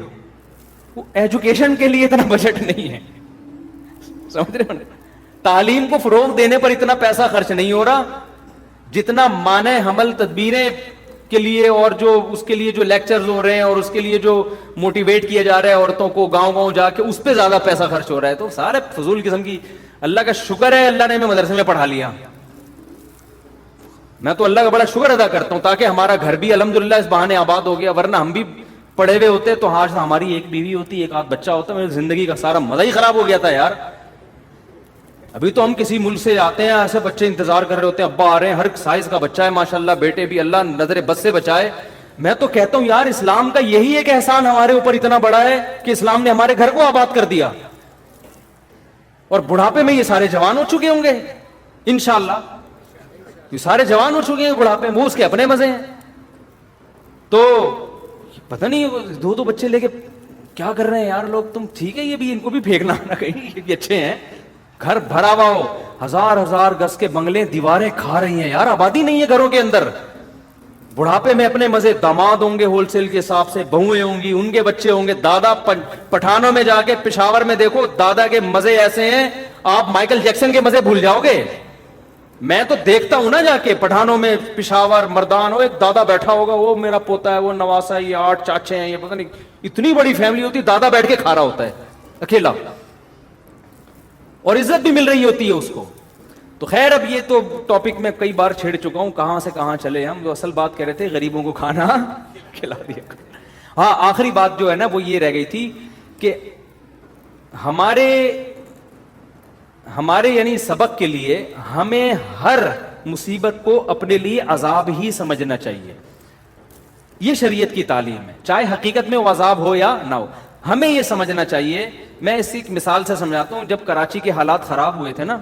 وہ ایجوکیشن کے لیے اتنا بجٹ نہیں ہے. سمجھ رہے ہو, تعلیم کو فروغ دینے پر اتنا پیسہ خرچ نہیں ہو رہا جتنا معنی حمل تدبیریں کے لیے اور جو اس کے لیے جو لیکچرز ہو رہے ہیں اور اس کے لیے جو موٹیویٹ کیا جا رہا ہے عورتوں کو گاؤں گاؤں جا کے, اس پہ زیادہ پیسہ خرچ ہو رہا ہے. تو سارے فضول قسم کی. اللہ کا شکر ہے اللہ نے ہمیں مدرسے میں پڑھا لیا. میں تو اللہ کا بڑا شکر ادا کرتا ہوں تاکہ ہمارا گھر بھی الحمدللہ اس بہانے آباد ہو گیا, ورنہ ہم بھی پڑھے ہوئے ہوتے تو آج ہماری ایک بیوی ہوتی, ایک آدھ بچہ ہوتا, میری زندگی کا سارا مزہ ہی خراب ہو گیا تھا یار. ابھی تو ہم کسی ملک سے آتے ہیں, ایسے بچے انتظار کر رہے ہوتے ہیں, ابا آ رہے ہیں, ہر سائز کا بچہ ہے ماشاءاللہ, بیٹے بھی, اللہ نظر بد سے بچائے. میں تو کہتا ہوں یار اسلام کا یہی ایک احسان ہمارے اوپر اتنا بڑا ہے کہ اسلام نے ہمارے گھر کو آباد کر دیا, اور بڑھاپے میں یہ سارے جوان ہو چکے ہوں گے انشاءاللہ. یہ سارے جوان ہو چکے ہیں بڑھاپے میں, وہ اس کے اپنے مزے ہیں. تو پتہ نہیں دو دو بچے لے کے کیا کر رہے ہیں یار لوگ. تم ٹھیک ہے یہ بھی, ان کو بھی پھینکنا نہ کہیں, یہ بھی اچھے ہیں. گھر بھرا ہوا ہو, ہزار ہزار گز کے بنگلے, دیواریں کھا رہی ہیں یار, آبادی نہیں ہے گھروں کے اندر. بڑھاپے میں اپنے مزے, داماد ہوں گے ہول سیل کے حساب سے, بہویں ہوں گی, ان کے بچے ہوں گے. دادا پٹھانوں میں جا کے پشاور میں دیکھو, دادا کے مزے ایسے ہیں آپ مائیکل جیکسن کے مزے بھول جاؤ گے. میں تو دیکھتا ہوں نا جا کے پٹھانوں میں, پشاور مردان ہو, ایک دادا بیٹھا ہوگا, وہ میرا پوتا ہے, وہ نواسا ہے, یہ 8 چاچے ہیں, یہ پتہ نہیں اتنی بڑی فیملی ہوتی, دادا بیٹھ کے کھا رہا ہوتا ہے اکیلا, اور عزت بھی مل رہی ہوتی ہے اس کو. تو خیر اب یہ تو ٹاپک میں کئی بار چھیڑ چکا ہوں, کہاں سے کہاں چلے ہم. جو اصل بات کہہ رہے تھے غریبوں کو کھانا کھلا دیا. ہاں آخری بات جو ہے نا وہ یہ رہ گئی تھی کہ ہمارے یعنی سبق کے لیے ہمیں ہر مصیبت کو اپنے لیے عذاب ہی سمجھنا چاہیے. یہ شریعت کی تعلیم ہے, چاہے حقیقت میں وہ عذاب ہو یا نہ ہو, ہمیں یہ سمجھنا چاہیے. میں اسی مثال سے سمجھاتا ہوں. جب کراچی کے حالات خراب ہوئے تھے نا,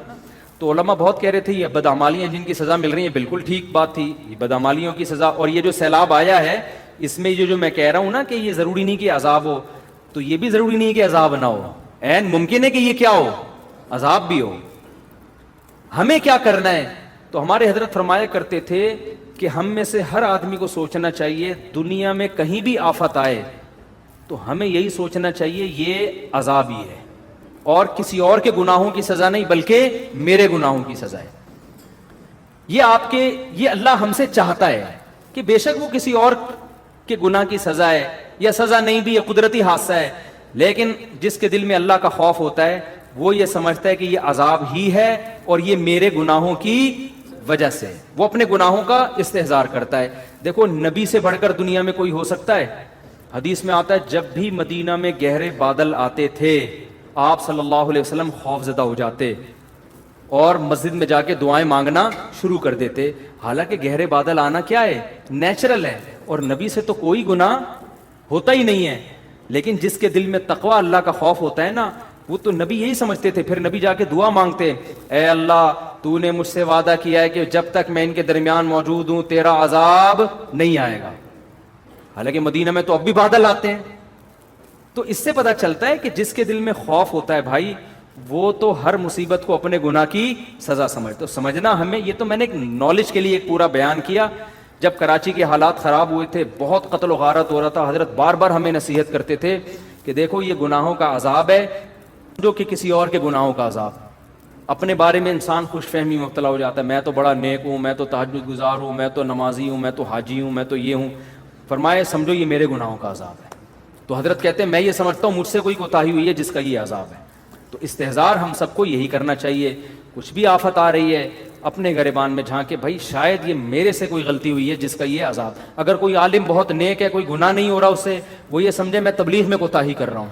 تو علماء بہت کہہ رہے تھے یہ بدعمالیاں جن کی سزا مل رہی ہیں, بالکل ٹھیک بات تھی, یہ بدعمالیوں کی سزا. اور یہ جو سیلاب آیا ہے اس میں جو میں کہہ رہا ہوں نا کہ یہ ضروری نہیں کہ عذاب ہو, تو یہ بھی ضروری نہیں کہ عذاب نہ ہو, عین ممکن ہے کہ یہ کیا ہو, عذاب بھی ہو. ہمیں کیا کرنا ہے؟ تو ہمارے حضرت فرمایا کرتے تھے کہ ہم میں سے ہر آدمی کو سوچنا چاہیے دنیا میں کہیں بھی آفت آئے تو ہمیں یہی سوچنا چاہیے یہ عذاب ہی ہے, اور کسی اور کے گناہوں کی سزا نہیں بلکہ میرے گناہوں کی سزا ہے. یہ اللہ ہم سے چاہتا ہے کہ بے شک وہ کسی اور کے گناہ کی سزا ہے, یا سزا نہیں بھی, یہ قدرتی حادثہ ہے, لیکن جس کے دل میں اللہ کا خوف ہوتا ہے وہ یہ سمجھتا ہے کہ یہ عذاب ہی ہے اور یہ میرے گناہوں کی وجہ سے. وہ اپنے گناہوں کا استحضار کرتا ہے. دیکھو نبی سے بڑھ کر دنیا میں کوئی ہو سکتا ہے؟ حدیث میں آتا ہے جب بھی مدینہ میں گہرے بادل آتے تھے آپ صلی اللہ علیہ وسلم خوف زدہ ہو جاتے اور مسجد میں جا کے دعائیں مانگنا شروع کر دیتے. حالانکہ گہرے بادل آنا کیا ہے, نیچرل ہے, اور نبی سے تو کوئی گناہ ہوتا ہی نہیں ہے. لیکن جس کے دل میں تقوی اللہ کا خوف ہوتا ہے نا, وہ تو نبی یہی سمجھتے تھے. پھر نبی جا کے دعا مانگتے, اے اللہ تو نے مجھ سے وعدہ کیا ہے کہ جب تک میں ان کے درمیان موجود ہوں تیرا عذاب نہیں آئے گا. حالانکہ مدینہ میں تو اب بھی بادل آتے ہیں. تو اس سے پتہ چلتا ہے کہ جس کے دل میں خوف ہوتا ہے بھائی, وہ تو ہر مصیبت کو اپنے گناہ کی سزا سمجھتا. تو سمجھنا ہمیں, یہ تو میں نے ایک نالج کے لیے ایک پورا بیان کیا. جب کراچی کے حالات خراب ہوئے تھے, بہت قتل و غارت ہو رہا تھا, حضرت بار بار ہمیں نصیحت کرتے تھے کہ دیکھو یہ گناہوں کا عذاب ہے جو کہ کسی اور کے گناہوں کا عذاب. اپنے بارے میں انسان خوش فہمی میں مبتلا ہو جاتا ہے, میں تو بڑا نیک ہوں, میں تو تہجد گزار ہوں, میں تو نمازی ہوں, میں تو حاجی ہوں, میں تو یہ ہوں. فرمایا سمجھو یہ میرے گناہوں کا عذاب ہے. تو حضرت کہتے ہیں میں یہ سمجھتا ہوں مجھ سے کوئی کوتاہی ہوئی ہے جس کا یہ عذاب ہے. تو استحضار ہم سب کو یہی کرنا چاہیے. کچھ بھی آفت آ رہی ہے اپنے گریبان میں جھانکے, بھائی شاید یہ میرے سے کوئی غلطی ہوئی ہے جس کا یہ عذاب. اگر کوئی عالم بہت نیک ہے, کوئی گناہ نہیں ہو رہا اس سے, وہ یہ سمجھے میں تبلیغ میں کوتاہی کر رہا ہوں,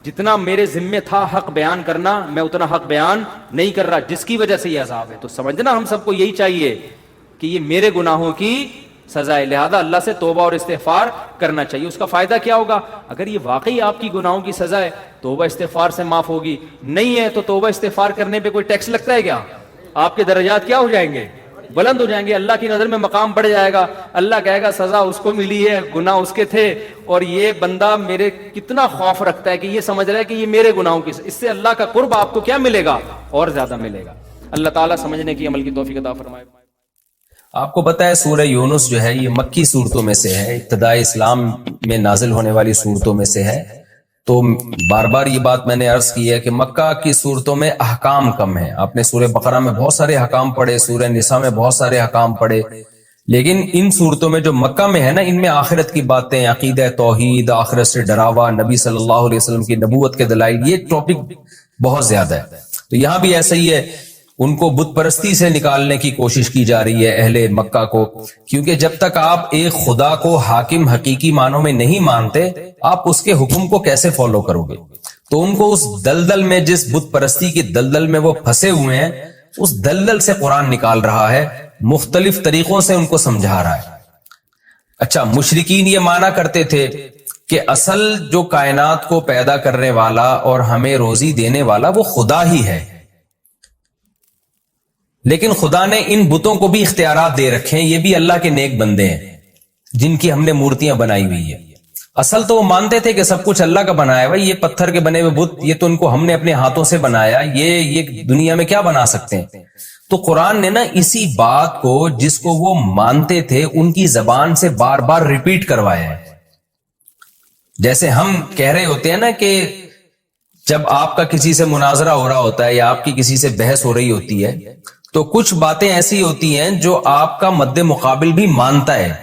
جتنا میرے ذمے تھا حق بیان کرنا میں اتنا حق بیان نہیں کر رہا, جس کی وجہ سے یہ عذاب ہے. تو سمجھنا ہم سب کو یہی چاہیے کہ یہ میرے گناہوں کی سزا ہے, لہذا اللہ سے توبہ اور استغفار کرنا چاہیے. اس کا فائدہ کیا ہوگا؟ اگر یہ واقعی آپ کی گناہوں کی سزا ہے توبہ استغفار سے معاف ہوگی, نہیں ہے تو توبہ استغفار کرنے پہ کوئی ٹیکس لگتا ہے کیا؟ آپ کے درجات کیا ہو جائیں گے؟ بلند ہو جائیں گے, اللہ کی نظر میں مقام بڑھ جائے گا. اللہ کہے گا سزا اس کو ملی ہے, گناہ اس کے تھے, اور یہ بندہ میرے کتنا خوف رکھتا ہے کہ یہ سمجھ رہا ہے کہ یہ میرے گناہوں کی, اس سے اللہ کا قرب آپ کو کیا ملے گا؟ اور زیادہ ملے گا. اللہ تعالیٰ سمجھنے کی عمل کی توفیق عطا فرمائے. آپ کو پتہ ہے سورہ یونس جو ہے یہ مکی صورتوں میں سے ہے, ابتدائی اسلام میں نازل ہونے والی صورتوں میں سے ہے. تو بار بار یہ بات میں نے عرض کی ہے کہ مکہ کی صورتوں میں احکام کم ہیں. آپ نے سورہ بقرہ میں بہت سارے احکام پڑھے, سورہ نساء میں بہت سارے احکام پڑھے, لیکن ان صورتوں میں جو مکہ میں ہے نا, ان میں آخرت کی باتیں, عقیدہ توحید, آخرت سے ڈراوا, نبی صلی اللہ علیہ وسلم کی نبوت کے دلائل, یہ ٹاپک بہت زیادہ ہے. تو یہاں بھی ایسا ہی ہے, ان کو بت پرستی سے نکالنے کی کوشش کی جا رہی ہے اہل مکہ کو, کیونکہ جب تک آپ ایک خدا کو حاکم حقیقی معنوں میں نہیں مانتے, آپ اس کے حکم کو کیسے فالو کرو گے؟ تو ان کو اس دلدل میں, جس بت پرستی کی دلدل میں وہ پھنسے ہوئے ہیں, اس دلدل سے قرآن نکال رہا ہے, مختلف طریقوں سے ان کو سمجھا رہا ہے. اچھا, مشرکین یہ مانا کرتے تھے کہ اصل جو کائنات کو پیدا کرنے والا اور ہمیں روزی دینے والا وہ خدا ہی ہے, لیکن خدا نے ان بتوں کو بھی اختیارات دے رکھے ہیں, یہ بھی اللہ کے نیک بندے ہیں جن کی ہم نے مورتیاں بنائی ہوئی ہیں. اصل تو وہ مانتے تھے کہ سب کچھ اللہ کا بنایا ہوا, یہ پتھر کے بنے ہوئے بت, یہ تو ان کو ہم نے اپنے ہاتھوں سے بنایا, یہ دنیا میں کیا بنا سکتے ہیں. تو قرآن نے نا اسی بات کو, جس کو وہ مانتے تھے, ان کی زبان سے بار بار ریپیٹ کروایا ہے. جیسے ہم کہہ رہے ہوتے ہیں نا کہ جب آپ کا کسی سے مناظرہ ہو رہا ہوتا ہے یا آپ کی کسی سے بحث ہو رہی ہوتی ہے, تو کچھ باتیں ایسی ہوتی ہیں جو آپ کا مد مقابل بھی مانتا ہے,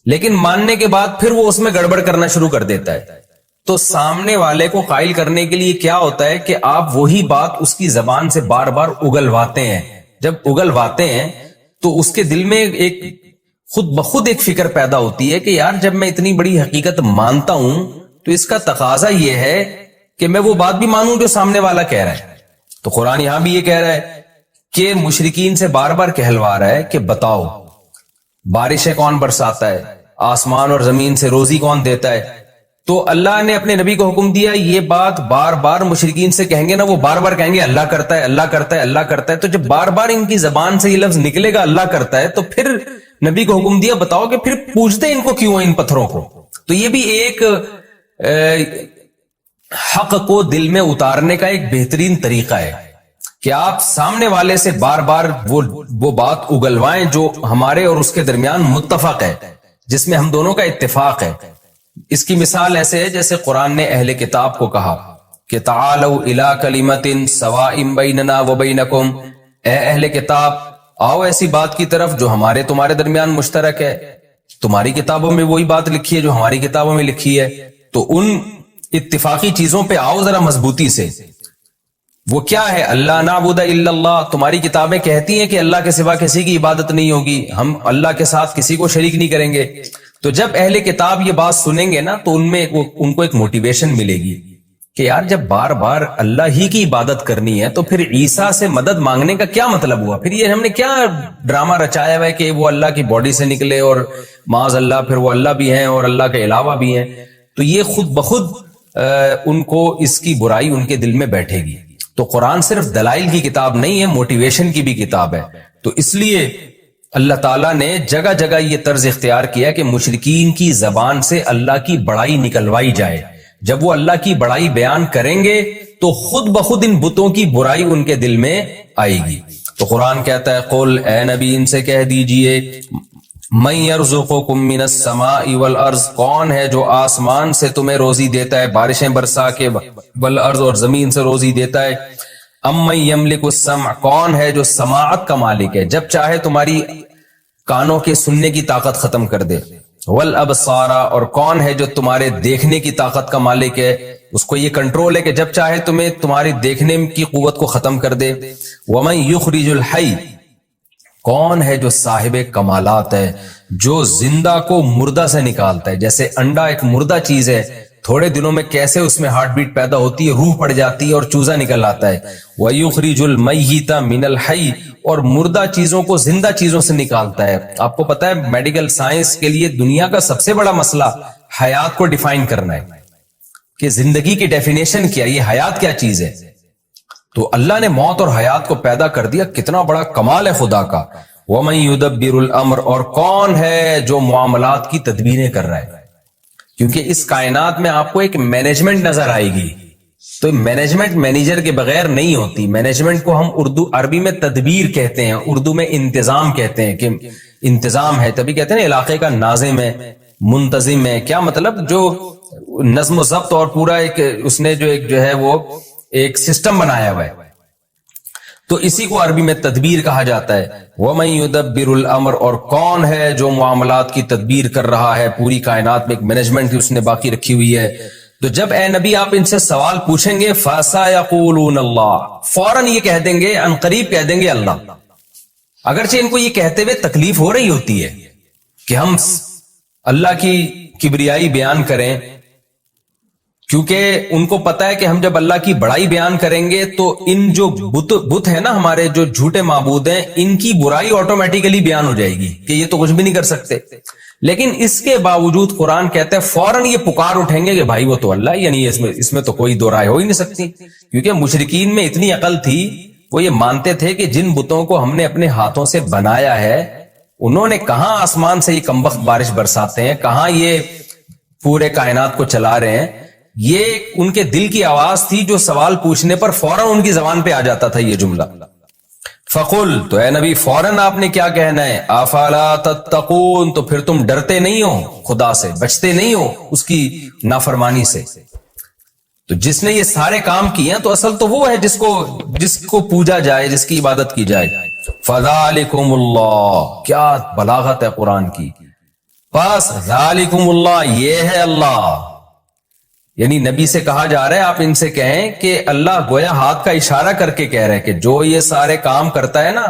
لیکن ماننے کے بعد پھر وہ اس میں گڑبڑ کرنا شروع کر دیتا ہے. تو سامنے والے کو قائل کرنے کے لیے کیا ہوتا ہے کہ آپ وہی بات اس کی زبان سے بار بار اگلواتے ہیں. جب اگلواتے ہیں تو اس کے دل میں ایک خود بخود ایک فکر پیدا ہوتی ہے کہ یار جب میں اتنی بڑی حقیقت مانتا ہوں تو اس کا تقاضا یہ ہے کہ میں وہ بات بھی مانوں جو سامنے والا کہہ رہا ہے. تو قرآن یہاں بھی یہ کہہ رہا ہے کہ مشرکین سے بار بار کہلوا رہا ہے کہ بتاؤ بارشیں کون برساتا ہے, آسمان اور زمین سے روزی کون دیتا ہے. تو اللہ نے اپنے نبی کو حکم دیا, یہ بات بار بار مشرکین سے کہیں گے نا, وہ بار بار کہیں گے اللہ کرتا ہے, اللہ کرتا ہے, اللہ کرتا ہے. تو جب بار بار ان کی زبان سے یہ لفظ نکلے گا اللہ کرتا ہے, تو پھر نبی کو حکم دیا بتاؤ کہ پھر پوچھتے ان کو کیوں ان پتھروں کو. تو یہ بھی ایک حق کو دل میں اتارنے کا ایک بہترین طریقہ ہے کہ آپ سامنے والے سے بار بار وہ بات اگلوائیں جو ہمارے اور اس کے درمیان متفق ہے, جس میں ہم دونوں کا اتفاق ہے. اس کی مثال ایسے ہے جیسے قرآن نے اہل کتاب کو کہا کہ تعالوا الی کلمۃ سواء بیننا وبینکم, اے اہل کتاب آؤ ایسی بات کی طرف جو ہمارے تمہارے درمیان مشترک ہے. تمہاری کتابوں میں وہی بات لکھی ہے جو ہماری کتابوں میں لکھی ہے, تو ان اتفاقی چیزوں پہ آؤ ذرا مضبوطی سے. وہ کیا ہے؟ اللہ نعبد الا اللہ, تمہاری کتابیں کہتی ہیں کہ اللہ کے سوا کسی کی عبادت نہیں ہوگی, ہم اللہ کے ساتھ کسی کو شریک نہیں کریں گے. تو جب اہل کتاب یہ بات سنیں گے نا, تو ان کو ایک موٹیویشن ملے گی کہ یار جب بار بار اللہ ہی کی عبادت کرنی ہے تو پھر عیسیٰ سے مدد مانگنے کا کیا مطلب ہوا؟ پھر یہ ہم نے کیا ڈرامہ رچایا ہوا ہے کہ وہ اللہ کی باڈی سے نکلے اور معاذ اللہ پھر وہ اللہ بھی ہیں اور اللہ کے علاوہ بھی ہیں. تو یہ خود بخود ان کو اس کی برائی ان کے دل میں بیٹھے گی. تو قرآن صرف دلائل کی کتاب نہیں ہے, موٹیویشن کی بھی کتاب ہے. تو اس لیے اللہ تعالیٰ نے جگہ جگہ یہ طرز اختیار کیا کہ مشرکین کی زبان سے اللہ کی بڑائی نکلوائی جائے. جب وہ اللہ کی بڑائی بیان کریں گے تو خود بخود ان بتوں کی برائی ان کے دل میں آئے گی. تو قرآن کہتا ہے قل, اے نبی ان سے کہہ دیجئے, من یرزقکم من السماء والارض, کون ہے جو آسمان سے تمہیں روزی دیتا ہے بارشیں برسا کے, والارض اور زمین سے روزی دیتا ہے. امن یملک السمع, کون ہے جو سماعت کا مالک ہے, جب چاہے تمہاری کانوں کے سننے کی طاقت ختم کر دے. والابصار, اور کون ہے جو تمہارے دیکھنے کی طاقت کا مالک ہے, اس کو یہ کنٹرول ہے کہ جب چاہے تمہیں تمہاری دیکھنے کی قوت کو ختم کر دے. ومن یخرج الحی, کون ہے جو صاحب کمالات ہے, جو زندہ کو مردہ سے نکالتا ہے. جیسے انڈا ایک مردہ چیز ہے, تھوڑے دنوں میں کیسے اس میں ہارٹ بیٹ پیدا ہوتی ہے, روح پڑ جاتی ہے اور چوزہ نکل آتا ہے. وَيُخْرِجُ الْمَيِّتَ مِنَ الْحَيِّ, اور مردہ چیزوں کو زندہ چیزوں سے نکالتا ہے. آپ کو پتا ہے میڈیکل سائنس کے لیے دنیا کا سب سے بڑا مسئلہ حیات کو ڈیفائن کرنا ہے کہ زندگی کی ڈیفینیشن کیا, یہ حیات کیا چیز ہے. تو اللہ نے موت اور حیات کو پیدا کر دیا, کتنا بڑا کمال ہے خدا کا. وَمَن يُدَبِّرُ الْأَمْرَ, اور کون ہے جو معاملات کی تدبیریں کر رہا ہے, کیونکہ اس کائنات میں آپ کو ایک مینجمنٹ نظر آئے گی. تو مینجمنٹ مینیجر کے بغیر نہیں ہوتی. مینجمنٹ کو ہم عربی میں تدبیر کہتے ہیں, اردو میں انتظام کہتے ہیں کہ انتظام ہے. تبھی کہتے ہیں نا علاقے کا ناظم ہے, منتظم ہے. کیا مطلب؟ جو نظم و ضبط اور پورا ایک اس نے جو ہے وہ ایک سسٹم بنایا ہوا ہے. تو اسی کو عربی میں تدبیر کہا جاتا ہے. وَمَن يُدَبِّرُ الْأَمْرَ، اور کون ہے جو معاملات کی تدبیر کر رہا ہے، پوری کائنات میں ایک مینجمنٹ اس نے باقی رکھی ہوئی ہے. تو جب اے نبی آپ ان سے سوال پوچھیں گے فَسَيَقُولُونَ اللَّهُ، فوراً یہ کہہ دیں گے، ان قریب کہہ دیں گے اللہ. اگرچہ ان کو یہ کہتے ہوئے تکلیف ہو رہی ہوتی ہے کہ ہم اللہ کی کبریائی بیان کریں، کیونکہ ان کو پتا ہے کہ ہم جب اللہ کی بڑائی بیان کریں گے تو ان جو بت ہے نا، ہمارے جو جھوٹے معبود ہیں، ان کی برائی آٹومیٹیکلی بیان ہو جائے گی کہ یہ تو کچھ بھی نہیں کر سکتے. لیکن اس کے باوجود قرآن کہتا ہے فوراً یہ پکار اٹھیں گے کہ بھائی وہ تو اللہ ہے، یعنی اس میں تو کوئی دو رائے ہو ہی نہیں سکتی. کیونکہ مشرکین میں اتنی عقل تھی، وہ یہ مانتے تھے کہ جن بتوں کو ہم نے اپنے ہاتھوں سے بنایا ہے، انہوں نے کہاں آسمان سے یہ کمبخت بارش برساتے ہیں، کہاں یہ پورے کائنات کو چلا رہے ہیں. یہ ان کے دل کی آواز تھی جو سوال پوچھنے پر فوراً ان کی زبان پہ آ جاتا تھا یہ جملہ. فقل، تو اے نبی فوراً آپ نے کیا کہنا ہے، افلا تتقون، تو پھر تم ڈرتے نہیں ہو خدا سے، بچتے نہیں ہو اس کی نافرمانی سے. تو جس نے یہ سارے کام کیے ہیں تو اصل تو وہ ہے جس کو پوجا جائے، جس کی عبادت کی جائے. فذالکم اللہ، کیا بلاغت ہے قرآن کی. بس ذالکم اللہ، یہ ہے اللہ. یعنی نبی سے کہا جا رہا ہے آپ ان سے کہیں کہ اللہ گویا ہاتھ کا اشارہ کر کے کہہ رہے ہیں کہ جو یہ سارے کام کرتا ہے نا،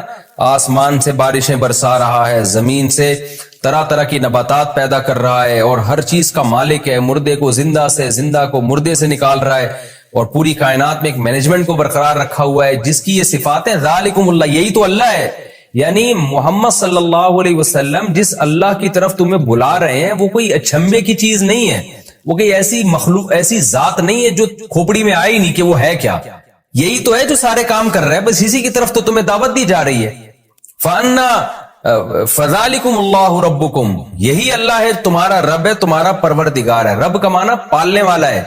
آسمان سے بارشیں برسا رہا ہے، زمین سے طرح طرح کی نباتات پیدا کر رہا ہے، اور ہر چیز کا مالک ہے، مردے کو زندہ سے، زندہ کو مردے سے نکال رہا ہے، اور پوری کائنات میں ایک مینجمنٹ کو برقرار رکھا ہوا ہے، جس کی یہ صفات ہیں. ذالکم اللہ، یہی تو اللہ ہے. یعنی محمد صلی اللہ علیہ وسلم جس اللہ کی طرف تمہیں بلا رہے ہیں وہ کوئی اچھمبے کی چیز نہیں ہے، وہ کوئی ایسی مخلوق، ایسی ذات نہیں ہے جو کھوپڑی میں آئی نہیں کہ وہ ہے کیا. یہی تو ہے جو سارے کام کر رہا ہے، بس اسی کی طرف تو تمہیں دعوت دی جا رہی ہے. فَذَلِكُمُ اللَّهُ رَبُّكُمْ، یہی اللہ ہے، تمہارا رب ہے، تمہارا پروردگار ہے. رب کا معنی پالنے والا ہے.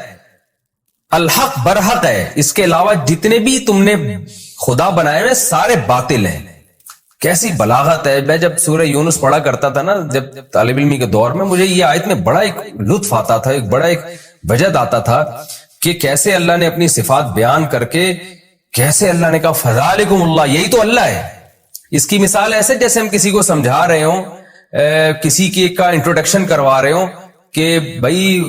الحق، برحق ہے. اس کے علاوہ جتنے بھی تم نے خدا بنائے ہوئے سارے باطل ہیں. کیسی بلاغت ہے. میں جب سورہ یونس پڑھا کرتا تھا نا جب طالب علمی کے دور میں، مجھے یہ آیت میں بڑا ایک لطف آتا تھا، ایک بڑا ایک وجد آتا تھا کہ کیسے اللہ نے اپنی صفات بیان کر کے، کیسے اللہ نے کہا فذالکم اللہ، یہی تو اللہ ہے. اس کی مثال ایسے جیسے ہم کسی کو سمجھا رہے ہوں، کسی کی کا انٹروڈکشن کروا رہے ہوں کہ بھائی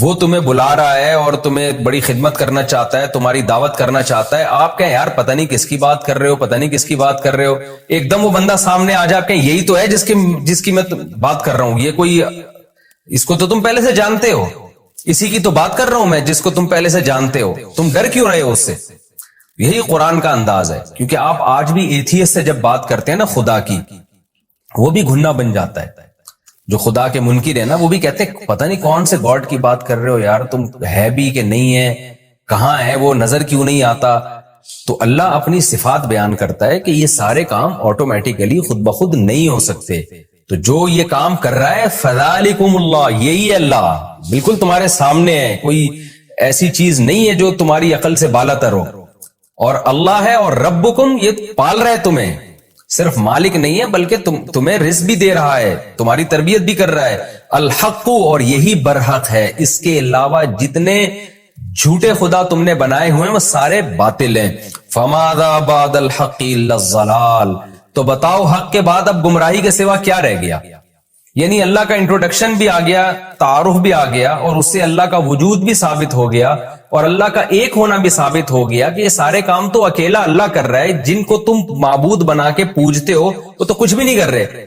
وہ تمہیں بلا رہا ہے اور تمہیں بڑی خدمت کرنا چاہتا ہے، تمہاری دعوت کرنا چاہتا ہے. آپ کہیں یار پتہ نہیں کس کی بات کر رہے ہو، پتہ نہیں کس کی بات کر رہے ہو. ایک دم وہ بندہ سامنے آ جا، کہیں یہی تو ہے جس کی میں بات کر رہا ہوں. یہ کوئی، اس کو تو تم پہلے سے جانتے ہو، اسی کی تو بات کر رہا ہوں میں جس کو تم پہلے سے جانتے ہو. تم ڈر کیوں رہے ہو اس سے؟ یہی قرآن کا انداز ہے. کیونکہ آپ آج بھی ایتھیسٹ سے جب بات کرتے ہیں نا خدا کی، وہ بھی گھننا بن جاتا ہے. جو خدا کے منکر ہے نا، وہ بھی کہتے ہیں پتہ نہیں کون سے گاڈ کی بات کر رہے ہو یار، تم ہے بھی کہ نہیں ہے، کہاں ہے وہ، نظر کیوں نہیں آتا. تو اللہ اپنی صفات بیان کرتا ہے کہ یہ سارے کام آٹومیٹیکلی خود بخود نہیں ہو سکتے. تو جو یہ کام کر رہا ہے فذالکم اللہ، یہی اللہ بالکل تمہارے سامنے ہے. کوئی ایسی چیز نہیں ہے جو تمہاری عقل سے بالا تر ہو. اور اللہ ہے، اور ربکم، یہ پال رہا ہے تمہیں، صرف مالک نہیں ہے بلکہ تمہیں رزق بھی دے رہا ہے، تمہاری تربیت بھی کر رہا ہے. الحق، اور یہی برحق ہے. اس کے علاوہ جتنے جھوٹے خدا تم نے بنائے ہوئے ہیں وہ سارے باطل ہیں. فماذا بعد الحق الا الضلال، تو بتاؤ حق کے بعد اب گمراہی کے سوا کیا رہ گیا. یعنی اللہ کا انٹروڈکشن بھی آ گیا، تعارف بھی آ گیا، اور اس سے اللہ کا وجود بھی ثابت ہو گیا، اور اللہ کا ایک ہونا بھی ثابت ہو گیا کہ یہ سارے کام تو اکیلا اللہ کر رہا ہے. جن کو تم معبود بنا کے پوجتے ہو وہ تو کچھ بھی نہیں کر رہے.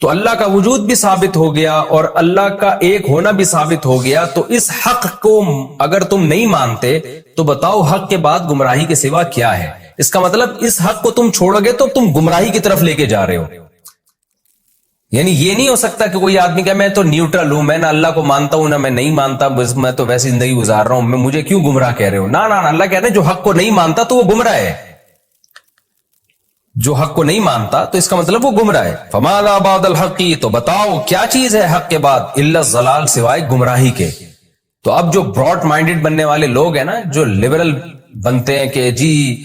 تو اللہ کا وجود بھی ثابت ہو گیا اور اللہ کا ایک ہونا بھی ثابت ہو گیا. تو اس حق کو اگر تم نہیں مانتے تو بتاؤ حق کے بعد گمراہی کے سوا کیا ہے. اس کا مطلب اس حق کو تم چھوڑو گے تو تم گمراہی کی طرف لے کے جا رہے ہو. یعنی یہ نہیں ہو سکتا کہ کوئی آدمی کہے میں تو نیوٹرل ہوں، میں نہ اللہ کو مانتا ہوں نہ میں نہیں مانتا، بس میں تو ویسی زندگی گزار رہا ہوں، میں مجھے کیوں گمراہ کہہ رہے ہو. نہ اللہ کہہ رہے ہیں جو حق کو نہیں مانتا تو وہ گمراہ ہے. جو حق کو نہیں مانتا تو اس کا مطلب وہ گمراہ ہے. فماذا بعد الحق، تو بتاؤ کیا چیز ہے حق کے بعد، الا الضلال، سوائے گمراہی کے. تو اب جو براڈ مائنڈڈ بننے والے لوگ ہیں نا، جو لبرل بنتے ہیں کہ جی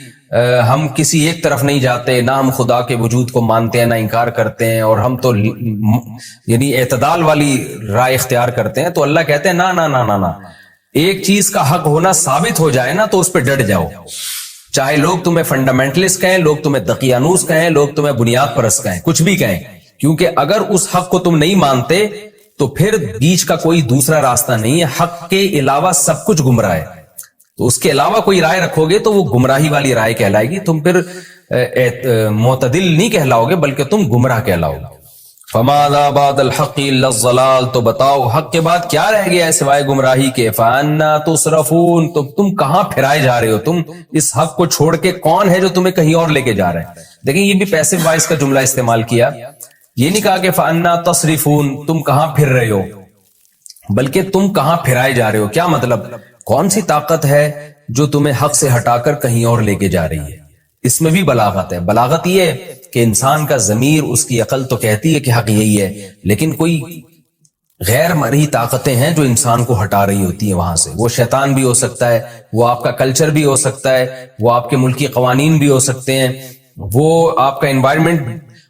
ہم کسی ایک طرف نہیں جاتے، نہ ہم خدا کے وجود کو مانتے ہیں نہ انکار کرتے ہیں، اور ہم تو یعنی اعتدال والی رائے اختیار کرتے ہیں. تو اللہ کہتے ہیں نہ ایک چیز کا حق ہونا ثابت ہو جائے نا تو اس پہ ڈٹ جاؤ، چاہے لوگ تمہیں فنڈامنٹلسٹ کہیں، لوگ تمہیں دقیانوس کہیں، لوگ تمہیں بنیاد پرست کہیں، کچھ بھی کہیں، کیونکہ اگر اس حق کو تم نہیں مانتے تو پھر بیچ کا کوئی دوسرا راستہ نہیں ہے، حق کے علاوہ سب کچھ گمراہ ہے، تو اس کے علاوہ کوئی رائے رکھو گے تو وہ گمراہی والی رائے کہلائے گی، تم پھر معتدل نہیں کہلاؤ گے بلکہ تم گمراہ کہلاؤ گے۔ فماذا بعد الحق الا الضلال، تو بتاؤ حق کے بعد کیا رہ گیا ہے سوائے گمراہی کے؟ فانا تصرفون، تو تم کہاں پھرائے جا رہے ہو؟ تم اس حق کو چھوڑ کے کون ہے جو تمہیں کہیں اور لے کے جا رہے ہیں؟ دیکھیں یہ بھی پیسو وائس کا جملہ استعمال کیا، یہ نہیں کہا کہ فانا تصرفون تم کہاں پھر رہے ہو، بلکہ تم کہاں پھرائے جا رہے ہو۔ کیا مطلب؟ کون سی طاقت ہے جو تمہیں حق سے ہٹا کر کہیں اور لے کے جا رہی ہے؟ اس میں بھی بلاغت ہے۔ بلاغت یہ ہے کہ انسان کا ضمیر، اس کی عقل تو کہتی ہے کہ حق یہی ہے، لیکن کوئی غیر مرئی طاقتیں ہیں جو انسان کو ہٹا رہی ہوتی ہیں وہاں سے۔ وہ شیطان بھی ہو سکتا ہے، وہ آپ کا کلچر بھی ہو سکتا ہے، وہ آپ کے ملکی قوانین بھی ہو سکتے ہیں، وہ آپ کا انوائرمنٹ،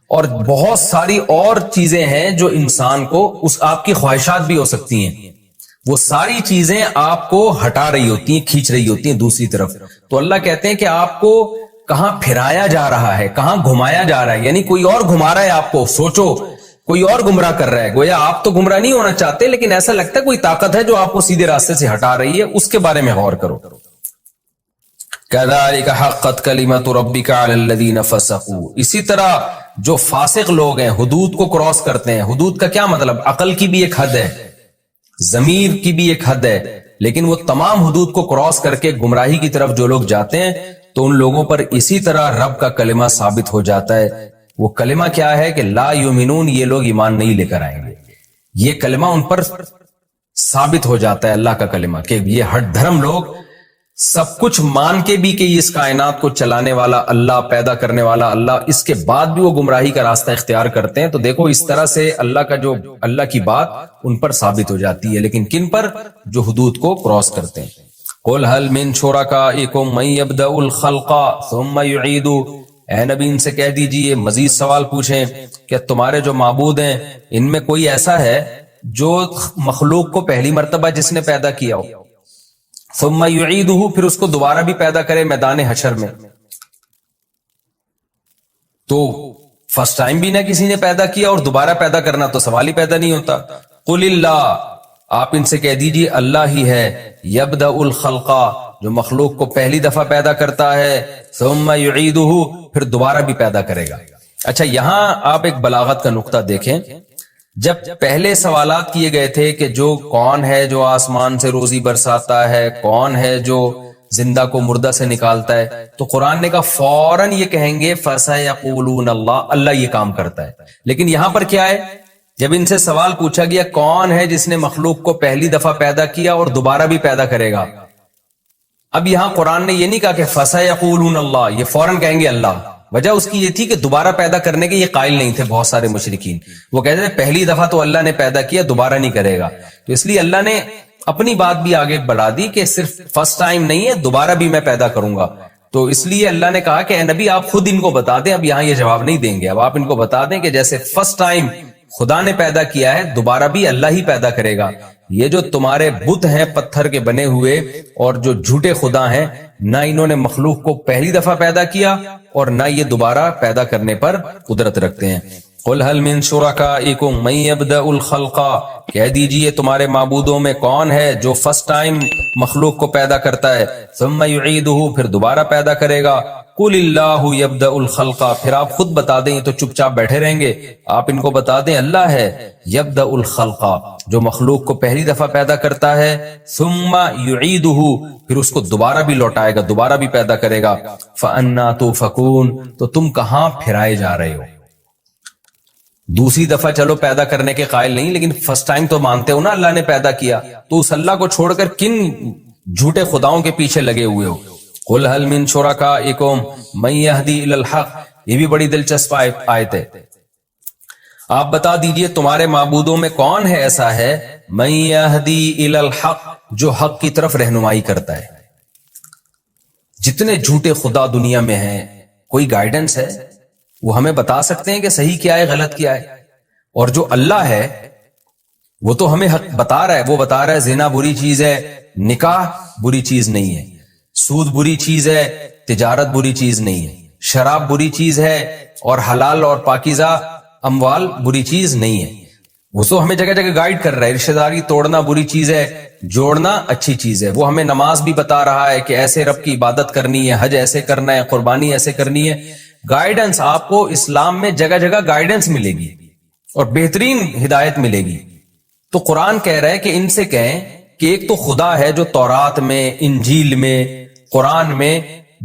اور بہت ساری اور چیزیں ہیں جو انسان کو، اس آپ کی خواہشات بھی ہو سکتی ہیں، وہ ساری چیزیں آپ کو ہٹا رہی ہوتی ہیں، کھینچ رہی ہوتی ہیں دوسری طرف۔ تو اللہ کہتے ہیں کہ آپ کو کہاں پھرایا جا رہا ہے، کہاں گھمایا جا رہا ہے، یعنی کوئی اور گھما رہا ہے آپ کو، سوچو کوئی اور گمراہ کر رہا ہے، گویا آپ تو گمراہ نہیں ہونا چاہتے لیکن ایسا لگتا ہے کوئی طاقت ہے جو آپ کو سیدھے راستے سے ہٹا رہی ہے، اس کے بارے میں غور کرو۔ كذلك حقت كلمۃ ربك على الذين فسقوا، اسی طرح جو فاسق لوگ ہیں، حدود کو کراس کرتے ہیں۔ حدود کا کیا مطلب؟ عقل کی بھی ایک حد ہے، ضمیر کی بھی ایک حد ہے، لیکن وہ تمام حدود کو کراس کر کے گمراہی کی طرف جو لوگ جاتے ہیں تو ان لوگوں پر اسی طرح رب کا کلمہ ثابت ہو جاتا ہے۔ وہ کلمہ کیا ہے کہ لا یؤمنون، یہ لوگ ایمان نہیں لے کر آئیں گے، یہ کلمہ ان پر ثابت ہو جاتا ہے، اللہ کا کلمہ، کہ یہ ہٹ دھرم لوگ سب کچھ مان کے بھی کہ اس کائنات کو چلانے والا اللہ، پیدا کرنے والا اللہ، اس کے بعد بھی وہ گمراہی کا راستہ اختیار کرتے ہیں۔ تو دیکھو اس طرح سے اللہ کی بات ان پر ثابت ہو جاتی ہے، لیکن کن پر؟ جو حدود کو کراس کرتے ہیں۔ قل هل من شرکائکم من یبدأ الخلق ثم یعید، اے نبی ان سے کہہ دیجئے، مزید سوال پوچھیں کہ تمہارے جو معبود ہیں ان میں کوئی ایسا ہے جو مخلوق کو پہلی مرتبہ جس نے پیدا کیا ہو، ثم یعیدہ، پھر اس کو دوبارہ بھی پیدا کرے میدان حشر میں؟ تو فرسٹ ٹائم بھی نہ کسی نے پیدا کیا اور دوبارہ پیدا کرنا تو سوال ہی پیدا نہیں ہوتا۔ قل اللہ، آپ ان سے کہہ دیجئے اللہ ہی ہے، یبدأ الخلق، جو مخلوق کو پہلی دفعہ پیدا کرتا ہے، ثم یعیدہ، پھر دوبارہ بھی پیدا کرے گا۔ اچھا یہاں آپ ایک بلاغت کا نقطہ دیکھیں، جب پہلے سوالات کیے گئے تھے کہ جو کون ہے جو آسمان سے روزی برساتا ہے، کون ہے جو زندہ کو مردہ سے نکالتا ہے، تو قرآن نے کہا فوراً یہ کہیں گے فَسَيَقُولُونَ اللَّهُ، اللہ یہ کام کرتا ہے۔ لیکن یہاں پر کیا ہے؟ جب ان سے سوال پوچھا گیا کون ہے جس نے مخلوق کو پہلی دفعہ پیدا کیا اور دوبارہ بھی پیدا کرے گا، اب یہاں قرآن نے یہ نہیں کہا کہ فَسَيَقُولُونَ اللَّهُ، یہ فوراً کہیں گے اللہ۔ وجہ اس کی یہ تھی کہ دوبارہ پیدا کرنے کے یہ قائل نہیں تھے بہت سارے مشرکین، وہ کہتے تھے پہلی دفعہ تو اللہ نے پیدا کیا، دوبارہ نہیں کرے گا، تو اس لیے اللہ نے اپنی بات بھی آگے بڑھا دی کہ صرف فرسٹ ٹائم نہیں ہے، دوبارہ بھی میں پیدا کروں گا۔ تو اس لیے اللہ نے کہا کہ اے نبی آپ خود ان کو بتا دیں، اب یہاں یہ جواب نہیں دیں گے، اب آپ ان کو بتا دیں کہ جیسے فرسٹ ٹائم خدا نے پیدا کیا ہے، دوبارہ بھی اللہ ہی پیدا کرے گا۔ یہ جو تمہارے بت ہیں پتھر کے بنے ہوئے اور جو جھوٹے خدا ہیں، نہ انہوں نے مخلوق کو پہلی دفعہ پیدا کیا اور نہ یہ دوبارہ پیدا کرنے پر قدرت رکھتے ہیں۔ قل هل من شرکائکم من یبدأ الخلق، کہہ دیجئے تمہارے معبودوں میں کون ہے جو فرسٹ ٹائم مخلوق کو پیدا کرتا ہے، ثم یعیدہ، پھر دوبارہ پیدا کرے گا۔ قل اللہ یبدأ الخلق، پھر آپ خود بتا دیں، یہ تو چپ چاپ بیٹھے رہیں گے، آپ ان کو بتا دیں اللہ ہے یبدأ الخلق، جو مخلوق کو پہلی دفعہ پیدا کرتا ہے، ثم یعیدہ، پھر اس کو دوبارہ بھی لوٹائے گا، دوبارہ بھی پیدا کرے گا۔ فأنا تؤفکون، تو تم کہاں پھرائے جا رہے ہو؟ دوسری دفعہ چلو پیدا کرنے کے قائل نہیں، لیکن فرسٹ ٹائم تو مانتے ہو نا اللہ نے پیدا کیا، تو اس اللہ کو چھوڑ کر کن جھوٹے خداؤں کے پیچھے لگے ہوئے ہو؟ قل هل من شرکائکم من یہدی الی الحق، یہ بھی بڑی دلچسپ آیت ہے۔ آپ بتا دیجئے تمہارے معبودوں میں کون ہے ایسا ہے، من یہدی الی الحق، جو حق کی طرف رہنمائی کرتا ہے۔ جتنے جھوٹے خدا دنیا میں ہیں، کوئی گائیڈنس ہے؟ وہ ہمیں بتا سکتے ہیں کہ صحیح کیا ہے غلط کیا ہے؟ اور جو اللہ ہے وہ تو ہمیں حق بتا رہا ہے، وہ بتا رہا ہے زنا بری چیز ہے، نکاح بری چیز نہیں ہے، سود بری چیز ہے، تجارت بری چیز نہیں ہے، شراب بری چیز ہے، اور حلال اور پاکیزہ اموال بری چیز نہیں ہے۔ وہ تو ہمیں جگہ جگہ گائیڈ کر رہا ہے، رشتہ داری توڑنا بری چیز ہے، جوڑنا اچھی چیز ہے۔ وہ ہمیں نماز بھی بتا رہا ہے کہ ایسے رب کی عبادت کرنی ہے، حج ایسے کرنا ہے، قربانی ایسے کرنی ہے۔ گائیڈنس آپ کو اسلام میں جگہ جگہ گائیڈنس ملے گی اور بہترین ہدایت ملے گی۔ تو قرآن کہہ رہا ہے کہ ان سے کہیں کہ ایک تو خدا ہے جو تورات میں، انجیل میں، قرآن میں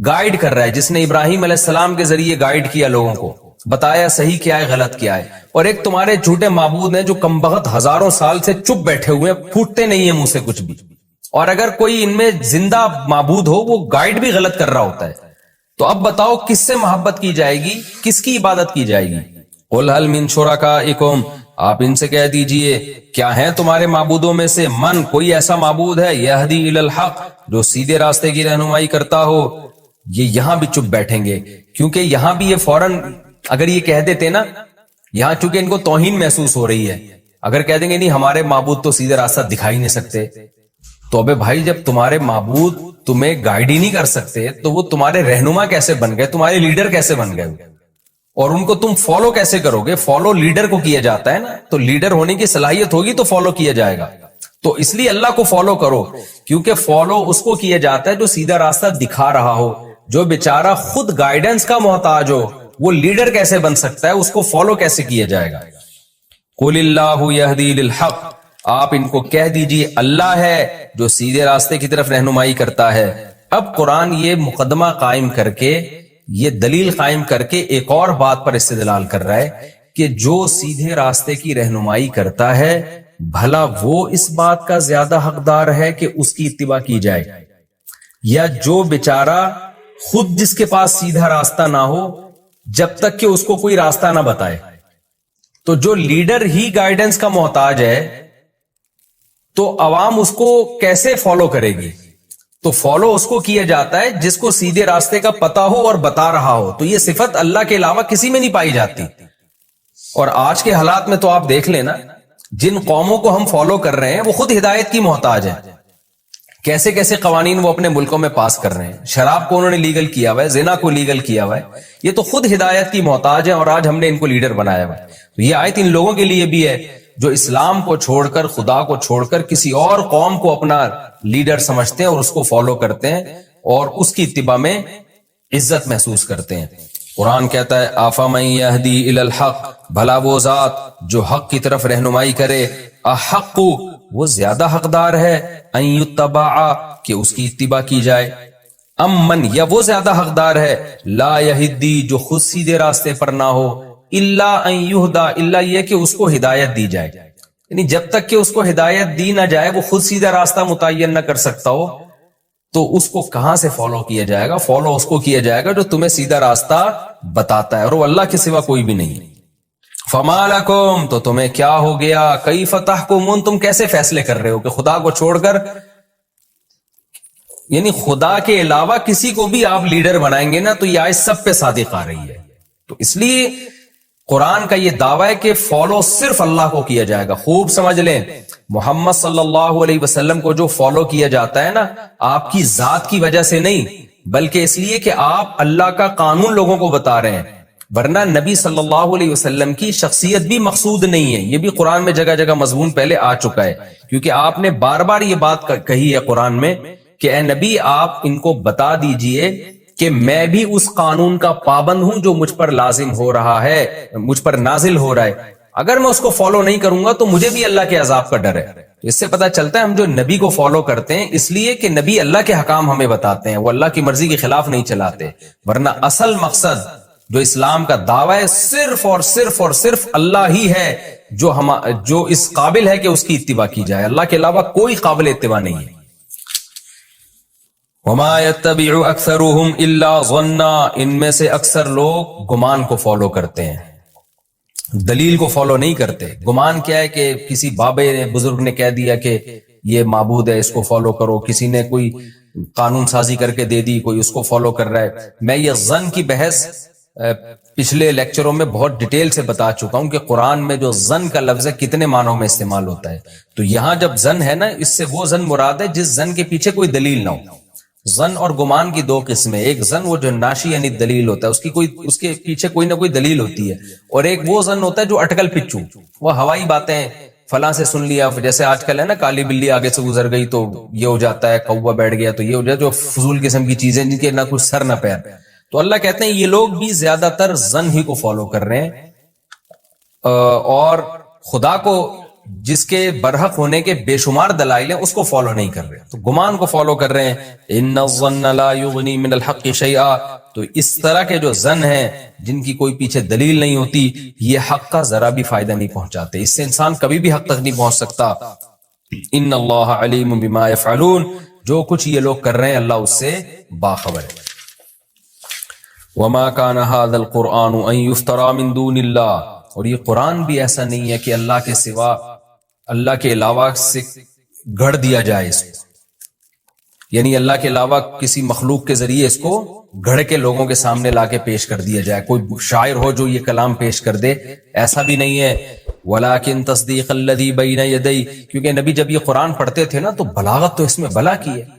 گائیڈ کر رہا ہے، جس نے ابراہیم علیہ السلام کے ذریعے گائیڈ کیا لوگوں کو، بتایا صحیح کیا ہے غلط کیا ہے۔ اور ایک تمہارے جھوٹے معبود ہیں جو کم بخت ہزاروں سال سے چپ بیٹھے ہوئے ہیں، پھوٹتے نہیں ہیں منہ سے کچھ بھی، اور اگر کوئی ان میں زندہ معبود ہو وہ گائیڈ بھی غلط کر رہا ہوتا ہے۔ تو اب بتاؤ کس سے محبت کی جائے گی، کس کی عبادت کی جائے گی؟ قل هل من شرکائکم، آپ ان سے کہہ دیجئے کیا ہیں تمہارے معبودوں میں سے من، کوئی ایسا معبود ہے، یہدی الی الحق، جو سیدھے راستے کی رہنمائی کرتا ہو۔ یہ یہاں بھی چپ بیٹھیں گے، کیونکہ یہاں بھی یہ فوراً اگر یہ کہہ دیتے نا، یہاں چونکہ ان کو توہین محسوس ہو رہی ہے، اگر کہہ دیں گے نہیں ہمارے معبود تو سیدھے راستہ دکھائی نہیں سکتے، تو ابے بھائی جب تمہارے معبود تمہیں گائیڈ ہی نہیں کر سکتے تو وہ تمہارے رہنما کیسے بن گئے، تمہارے لیڈر کیسے بن گئے، اور ان کو تم فالو کیسے کرو گے؟ فالو لیڈر کو کیا جاتا ہے نا، تو لیڈر ہونے کی صلاحیت ہوگی تو فالو کیا جائے گا۔ تو اس لیے اللہ کو فالو کرو، کیونکہ فالو اس کو کیا جاتا ہے جو سیدھا راستہ دکھا رہا ہو۔ جو بیچارہ خود گائیڈنس کا محتاج ہو وہ لیڈر کیسے بن سکتا ہے، اس کو فالو کیسے کیا جائے گا؟ قل اللہ یہدی للحق، آپ ان کو کہہ دیجئے اللہ ہے جو سیدھے راستے کی طرف رہنمائی کرتا ہے۔ اب قرآن یہ مقدمہ قائم کر کے، یہ دلیل قائم کر کے ایک اور بات پر استدلال کر رہا ہے کہ جو سیدھے راستے کی رہنمائی کرتا ہے بھلا وہ اس بات کا زیادہ حقدار ہے کہ اس کی اتباع کی جائے، یا جو بیچارہ خود جس کے پاس سیدھا راستہ نہ ہو جب تک کہ اس کو کوئی راستہ نہ بتائے۔ تو جو لیڈر ہی گائیڈنس کا محتاج ہے تو عوام اس کو کیسے فالو کرے گی؟ تو فالو اس کو کیا جاتا ہے جس کو سیدھے راستے کا پتہ ہو اور بتا رہا ہو۔ تو یہ صفت اللہ کے علاوہ کسی میں نہیں پائی جاتی۔ اور آج کے حالات میں تو آپ دیکھ لینا، جن قوموں کو ہم فالو کر رہے ہیں وہ خود ہدایت کی محتاج ہیں۔ کیسے کیسے قوانین وہ اپنے ملکوں میں پاس کر رہے ہیں، شراب کو انہوں نے لیگل کیا ہوا ہے، زنا کو لیگل کیا ہوا ہے، یہ تو خود ہدایت کی محتاج ہے، اور آج ہم نے ان کو لیڈر بنایا ہوا ہے۔ تو یہ آیت ان لوگوں کے لیے بھی ہے جو اسلام کو چھوڑ کر، خدا کو چھوڑ کر کسی اور قوم کو اپنا لیڈر سمجھتے ہیں اور اس کو فالو کرتے ہیں اور اس کی اتباع میں عزت محسوس کرتے ہیں۔ قرآن کہتا ہے آفمن یہدی الی الحق، بھلا وہ ذات جو حق کی طرف رہنمائی کرے، احق، وہ زیادہ حقدار ہے، ان یتبع، کہ اس کی اتباع کی جائے، ام من، یا وہ زیادہ حقدار ہے، لا یہدی، جو خود سیدھے راستے پر نہ ہو، الا ان یہدا، الا یہ کہ اس کو ہدایت دی جائے، یعنی جب تک کہ اس کو ہدایت دی نہ جائے، وہ خود سیدھا راستہ متعین نہ کر سکتا ہو، تو اس کو کہاں سے فالو کیا جائے گا؟ فالو اس کو کیا جائے گا جو تمہیں سیدھا راستہ بتاتا ہے، اور وہ اللہ کے سوا کوئی بھی نہیں۔ فما لکم، تو تمہیں کیا ہو گیا، کیف تحکمون، تم کیسے فیصلے کر رہے ہو کہ خدا کو چھوڑ کر، یعنی خدا کے علاوہ کسی کو بھی آپ لیڈر بنائیں گے نا تو یہ آیت سب پہ صادق آ رہی ہے۔ تو اس لیے قرآن کا یہ دعویٰ ہے کہ فالو صرف اللہ کو کیا جائے گا۔ خوب سمجھ لیں، محمد صلی اللہ علیہ وسلم کو جو فالو کیا جاتا ہے نا، آپ کی ذات کی وجہ سے نہیں، بلکہ اس لیے کہ آپ اللہ کا قانون لوگوں کو بتا رہے ہیں، ورنہ نبی صلی اللہ علیہ وسلم کی شخصیت بھی مقصود نہیں ہے۔ یہ بھی قرآن میں جگہ جگہ مضمون پہلے آ چکا ہے، کیونکہ آپ نے بار بار یہ بات کہی ہے قرآن میں کہ اے نبی آپ ان کو بتا دیجئے کہ میں بھی اس قانون کا پابند ہوں جو مجھ پر لازم ہو رہا ہے، مجھ پر نازل ہو رہا ہے، اگر میں اس کو فالو نہیں کروں گا تو مجھے بھی اللہ کے عذاب کا ڈر ہے۔ تو اس سے پتہ چلتا ہے ہم جو نبی کو فالو کرتے ہیں اس لیے کہ نبی اللہ کے حکام ہمیں بتاتے ہیں، وہ اللہ کی مرضی کے خلاف نہیں چلاتے، ورنہ اصل مقصد جو اسلام کا دعویٰ ہے صرف اور صرف اور صرف اللہ ہی ہے جو اس قابل ہے کہ اس کی اتباع کی جائے، اللہ کے علاوہ کوئی قابل اتباع نہیں ہے۔ وما يتبع اکثرهم الا ظنا، ان میں سے اکثر لوگ گمان کو فالو کرتے ہیں، دلیل کو فالو نہیں کرتے۔ گمان کیا ہے کہ کسی بابے نے، بزرگ نے کہہ دیا کہ یہ معبود ہے اس کو فالو کرو، کسی نے کوئی قانون سازی کر کے دے دی، کوئی اس کو فالو کر رہا ہے۔ میں یہ ظن کی بحث پچھلے لیکچروں میں بہت ڈیٹیل سے بتا چکا ہوں کہ قرآن میں جو ظن کا لفظ ہے کتنے معنوں میں استعمال ہوتا ہے. تو یہاں جب ظن ہے نا، اس سے وہ ظن مراد ہے جس ظن کے پیچھے کوئی دلیل نہ ہو. ظن اور گمان کی دو قسمیں، ایک ظن وہ جو ناشی یعنی دلیل ہوتا ہے، اس کے پیچھے کوئی نہ کوئی دلیل ہوتی ہے، اور ایک وہ ظن ہوتا ہے جو اٹکل پچو، وہ ہوائی باتیں، فلاں سے سن لیا، جیسے آج کل ہے نا کالی بلی آگے سے گزر گئی تو یہ ہو جاتا ہے، کوا بیٹھ گیا تو یہ ہو جاتا ہے، جو فضول قسم کی چیزیں جن کے نہ کچھ سر نہ پیر. تو اللہ کہتے ہیں یہ لوگ بھی زیادہ تر ظن ہی کو فالو کر رہے ہیں، اور خدا کو جس کے برحق ہونے کے بے شمار دلائل ہیں اس کو فالو نہیں کر رہے، تو گمان کو فالو کر رہے ہیں. ان الظن لا یغنی من الحق شیئا. تو اس طرح کے جو ظن ہیں جن کی کوئی پیچھے دلیل نہیں ہوتی، یہ حق کا ذرا بھی فائدہ نہیں پہنچاتے، اس سے انسان کبھی بھی حق تک نہیں پہنچ سکتا. ان اللہ علیم بما یفعلون. جو کچھ یہ لوگ کر رہے ہیں اللہ اس سے باخبر ہے. وما كان هذا القرآن ان يفترى من دون اللہ. اور یہ قرآن بھی ایسا نہیں ہے کہ اللہ کے سوا، اللہ کے علاوہ سے گھڑ دیا جائے اس کو، یعنی اللہ کے علاوہ کسی مخلوق کے ذریعے اس کو گھڑ کے لوگوں کے سامنے لا کے پیش کر دیا جائے، کوئی شاعر ہو جو یہ کلام پیش کر دے، ایسا بھی نہیں ہے. ولیکن تصدیق الذی بین یدی. کیونکہ نبی جب یہ قرآن پڑھتے تھے نا تو بلاغت تو اس میں بلا کی ہے،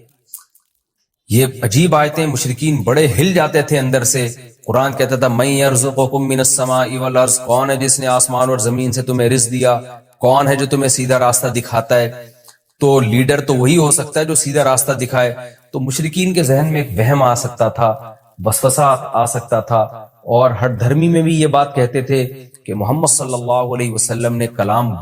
یہ عجیب آیتیں، مشرکین بڑے ہل جاتے تھے اندر سے. قرآن کہتا تھا من یرزقکم من السماء والارض. کون ہے جس نے آسمان اور زمین سے تمہیں رزق دیا؟ کون ہے جو تمہیں سیدھا راستہ دکھاتا ہے؟ تو لیڈر تو وہی ہو سکتا ہے جو سیدھا راستہ دکھائے. تو مشرکین کے ذہن میں ایک وہم آ سکتا تھا، وسوسہ آ سکتا تھا، اور ہر دھرمی میں بھی یہ بات کہتے تھے کہ محمد صلی اللہ علیہ وسلم نے کلام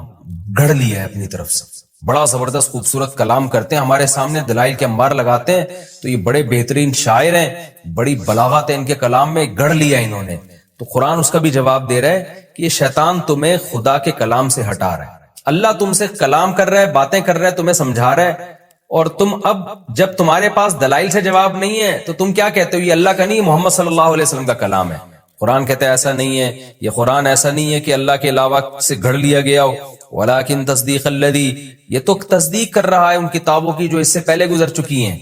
گھڑ لیا ہے اپنی طرف سے، بڑا زبردست خوبصورت کلام کرتے ہیں، ہمارے سامنے دلائل کے انبار لگاتے ہیں، تو یہ بڑے بہترین شاعر ہیں، بڑی بلاغت ہے ان کے کلام میں، گھڑ لیا انہوں نے. تو قرآن اس کا بھی جواب دے رہا ہے کہ یہ شیطان تمہیں خدا کے کلام سے ہٹا رہا ہے. اللہ تم سے کلام کر رہا ہے، باتیں کر رہا ہے، تمہیں سمجھا رہا ہے، اور تم اب جب تمہارے پاس دلائل سے جواب نہیں ہے تو تم کیا کہتے ہو؟ یہ اللہ کا نہیں، محمد صلی اللہ علیہ وسلم کا کلام ہے. قرآن کہتا ہے ایسا نہیں ہے، یہ قرآن ایسا نہیں ہے کہ اللہ کے علاوہ سے گھڑ لیا گیا ہو. ولیکن تصدیق الذی. یہ تو تصدیق کر رہا ہے ان کتابوں کی جو اس سے پہلے گزر چکی ہیں.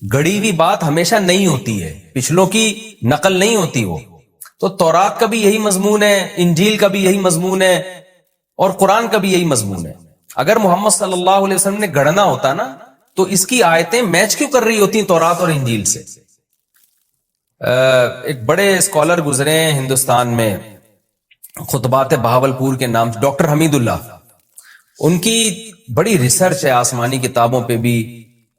گڑی ہوئی بات ہمیشہ نہیں ہوتی ہے، پچھلوں کی نقل نہیں ہوتی. وہ تو تورات کا بھی یہی مضمون ہے، انجیل کا بھی یہی مضمون ہے، اور قرآن کا بھی یہی مضمون ہے. اگر محمد صلی اللہ علیہ وسلم نے گڑنا ہوتا نا تو اس کی آیتیں میچ کیوں کر رہی ہوتی ہیں تورات اور انجیل سے؟ ایک بڑے اسکالر گزرے ہیں ہندوستان میں، خطبات بہاولپور کے نام سے، ڈاکٹر حمید اللہ. ان کی بڑی ریسرچ ہے آسمانی کتابوں پہ بھی.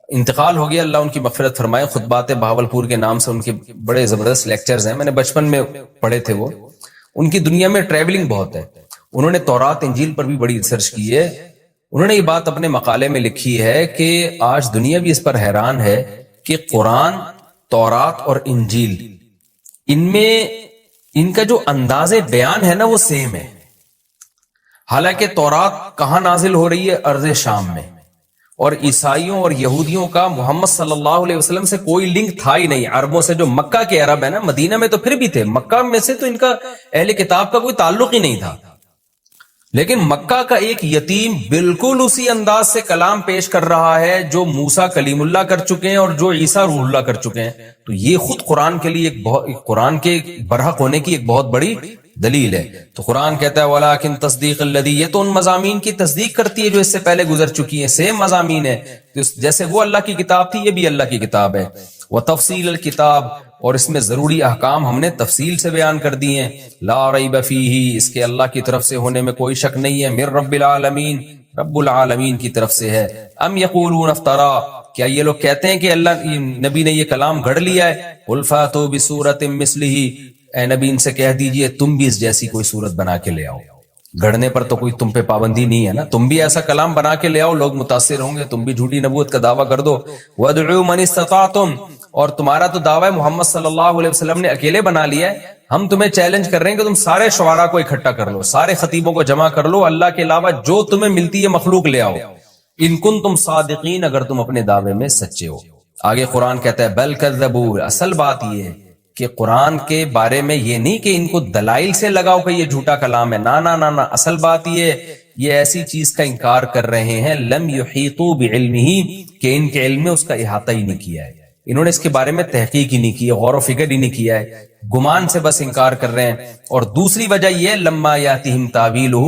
انتقال ہو گیا، اللہ ان کی مغفرت فرمائے. خطبات بہاولپور کے نام سے ان کے بڑے زبردست لیکچرز ہیں، میں نے بچپن میں پڑھے تھے. وہ ان کی دنیا میں ٹریولنگ بہت ہے، انہوں نے تورات انجیل پر بھی بڑی ریسرچ کی ہے. انہوں نے یہ بات اپنے مقالے میں لکھی ہے کہ آج دنیا بھی اس پر حیران ہے کہ قرآن، تورات اور انجیل، ان میں ان کا جو انداز بیان ہے نا وہ سیم ہے. حالانکہ تورات کہاں نازل ہو رہی ہے؟ ارض شام میں. اور عیسائیوں اور یہودیوں کا محمد صلی اللہ علیہ وسلم سے کوئی لنک تھا ہی نہیں. عربوں سے، جو مکہ کے عرب ہے نا، مدینہ میں تو پھر بھی تھے، مکہ میں سے تو ان کا اہل کتاب کا کوئی تعلق ہی نہیں تھا. لیکن مکہ کا ایک یتیم بالکل اسی انداز سے کلام پیش کر رہا ہے جو موسیٰ کلیم اللہ کر چکے ہیں اور جو عیسیٰ روح اللہ کر چکے ہیں. تو یہ خود قرآن کے لیے قرآن کے برحق ہونے کی ایک بہت بڑی دلیل ہے. تو قرآن کہتا ہے ولیکن تصدیق الذی. یہ تو ان مضامین کی تصدیق کرتی ہے جو اس سے پہلے گزر چکی ہیں، سیم مضامین ہے. جیسے وہ اللہ کی کتاب تھی، یہ بھی اللہ کی کتاب ہے. وتفصیل الکتاب. اور اس میں ضروری احکام ہم نے تفصیل سے بیان کر دیے ہیں. لا ریب فیہ. اس کے اللہ کی طرف سے ہونے میں کوئی شک نہیں ہے. من رب العالمین. رب العالمین کی طرف سے ہے. ام یقولون افترا. کیا یہ لوگ کہتے ہیں کہ اللہ نبی نے یہ کلام گھڑ لیا ہے؟ قل فاتوا بسورۃ مثلہ. اے نبی ان سے کہہ دیجئے تم بھی اس جیسی کوئی صورت بنا کے لے آؤ. گھڑنے پر تو کوئی تم پہ پابندی نہیں ہے نا، تم بھی ایسا کلام بنا کے لے آؤ، لوگ متاثر ہوں گے، تم بھی جھوٹی نبوت کا دعویٰ کر دو. وادعوا من استطعتم. اور تمہارا تو دعویٰ محمد صلی اللہ علیہ وسلم نے اکیلے بنا لیا ہے. ہم تمہیں چیلنج کر رہے ہیں کہ تم سارے شعراء کو اکٹھا کر لو، سارے خطیبوں کو جمع کر لو، اللہ کے علاوہ جو تمہیں ملتی ہے مخلوق لے آؤ. ان کنتم صادقین. اگر تم اپنے دعوے میں سچے ہو. آگے قرآن کہتا ہے بل کذبوا. اصل بات یہ ہے کہ قرآن کے بارے میں یہ نہیں کہ ان کو دلائل سے لگاؤ کہ یہ جھوٹا کلام ہے، نا نا نا نا. اصل بات یہ ایسی چیز کا انکار کر رہے ہیں لم یحیطوا بعلمہ، کہ ان کے علم میں اس کا احاطہ ہی نہیں کیا ہے. انہوں نے اس کے بارے میں تحقیق ہی نہیں کی، غور و فکر ہی نہیں کیا ہے، گمان سے بس انکار کر رہے ہیں۔ اور دوسری وجہ یہ لما یاتہم تاویلہ،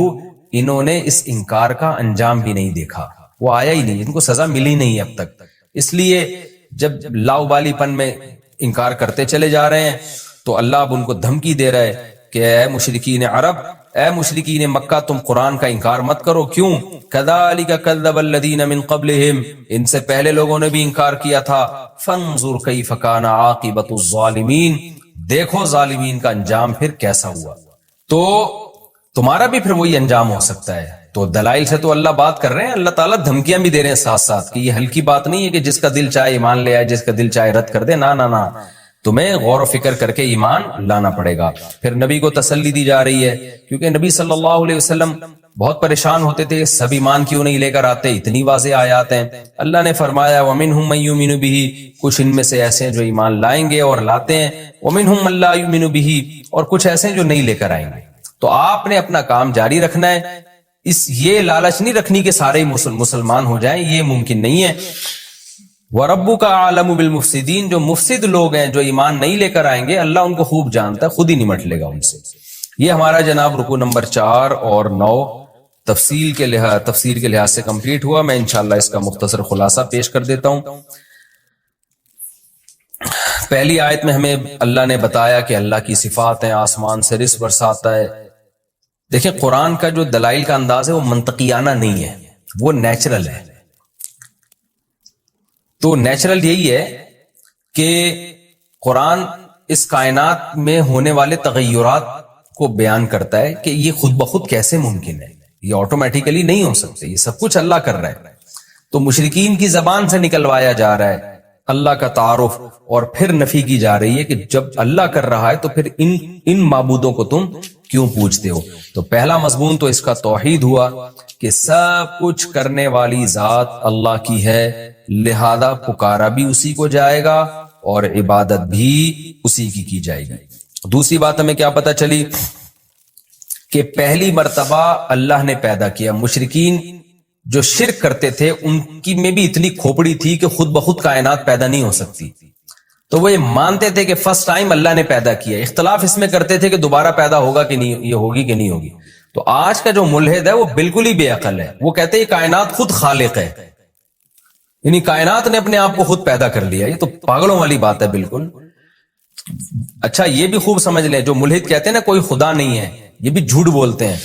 انہوں نے اس انکار کا انجام بھی نہیں دیکھا، وہ آیا ہی نہیں، ان کو سزا ملی نہیں اب تک، اس لیے جب لاؤبالی پن میں انکار کرتے چلے جا رہے ہیں تو اللہ اب ان کو دھمکی دے رہا ہے کہ اے مشرکین عرب، اے مشرکین مکہ، تم قرآن کا انکار مت کرو۔ کیوں؟ کذالک کذب الذین من قبلہم، ان سے پہلے لوگوں نے بھی انکار کیا تھا۔ فانظر کیف کان عاقبۃ الظالمین، دیکھو ظالمین کا انجام پھر کیسا ہوا۔ تو تمہارا بھی پھر وہی انجام ہو سکتا ہے۔ تو دلائل سے تو اللہ بات کر رہے ہیں، اللہ تعالیٰ دھمکیاں بھی دے رہے ہیں ساتھ ساتھ، کہ یہ ہلکی بات نہیں ہے کہ جس کا دل چاہے ایمان لے آئے، جس کا دل چاہے رد کر دے، نہ نہ نہ، تمہیں غور و فکر کر کے ایمان لانا پڑے گا۔ پھر نبی کو تسلی دی جا رہی ہے، کیونکہ نبی صلی اللہ علیہ وسلم بہت پریشان ہوتے تھے، سب ایمان کیوں نہیں لے کر آتے، اتنی واضح آیات ہیں۔ اللہ نے فرمایا وَمِنْهُمْ مَن يُؤْمِنُ بِهِ، کچھ ان میں سے ایسے ہیں جو ایمان لائیں گے اور لاتے ہیں، وَمِنْهُمْ مَن لَّا يُؤْمِنُ بِهِ، اور کچھ ایسے ہیں جو نہیں لے کر آئیں گے۔ تو آپ نے اپنا کام جاری رکھنا ہے، یہ لالچ نہیں رکھنی کہ سارے مسلمان ہو جائیں، یہ ممکن نہیں ہے۔ وَرَبُّكَ أَعْلَمُ بِالْمُفْسِدِينَ، جو مفسد لوگ ہیں، جو ایمان نہیں لے کر آئیں گے، اللہ ان کو خوب جانتا ہے، خود ہی نمٹ لے گا ان سے۔ یہ ہمارا جناب رکوع نمبر 4 اور 9 تفسیر کے لحاظ سے کمپلیٹ ہوا۔ میں انشاءاللہ اس کا مختصر خلاصہ پیش کر دیتا ہوں۔ پہلی آیت میں ہمیں اللہ نے بتایا کہ اللہ کی صفات ہیں، آسمان سے رزق برساتا ہے۔ دیکھیں قرآن کا جو دلائل کا انداز ہے وہ منطقیانہ نہیں ہے، وہ نیچرل ہے۔ تو نیچرل یہی ہے کہ قرآن اس کائنات میں ہونے والے تغیرات کو بیان کرتا ہے کہ یہ خود بخود کیسے ممکن ہے، یہ آٹومیٹیکلی نہیں ہو سکتے، یہ سب کچھ اللہ کر رہا ہے۔ تو مشرکین کی زبان سے نکلوایا جا رہا ہے اللہ کا تعارف، اور پھر نفی کی جا رہی ہے کہ جب اللہ کر رہا ہے تو پھر ان معبودوں کو تم کیوں پوچھتے ہو۔ تو پہلا مضمون تو اس کا توحید ہوا کہ سب کچھ کرنے والی ذات اللہ کی ہے، لہذا پکارا بھی اسی کو جائے گا اور عبادت بھی اسی کی جائے گی۔ دوسری بات ہمیں کیا پتہ چلی کہ پہلی مرتبہ اللہ نے پیدا کیا۔ مشرکین جو شرک کرتے تھے ان کی میں بھی اتنی کھوپڑی تھی کہ خود بخود کائنات پیدا نہیں ہو سکتی، تو وہ یہ مانتے تھے کہ فرسٹ ٹائم اللہ نے پیدا کیا، اختلاف اس میں کرتے تھے کہ دوبارہ پیدا ہوگا کہ نہیں، یہ ہوگی کہ نہیں ہوگی۔ تو آج کا جو ملحد ہے وہ بالکل ہی بے عقل ہے، وہ کہتے ہیں کائنات خود خالق ہے، یعنی کائنات نے اپنے آپ کو خود پیدا کر لیا۔ یہ تو پاگلوں والی بات ہے بالکل۔ اچھا یہ بھی خوب سمجھ لیں، جو ملحد کہتے ہیں نا کوئی خدا نہیں ہے، یہ بھی جھوٹ بولتے ہیں۔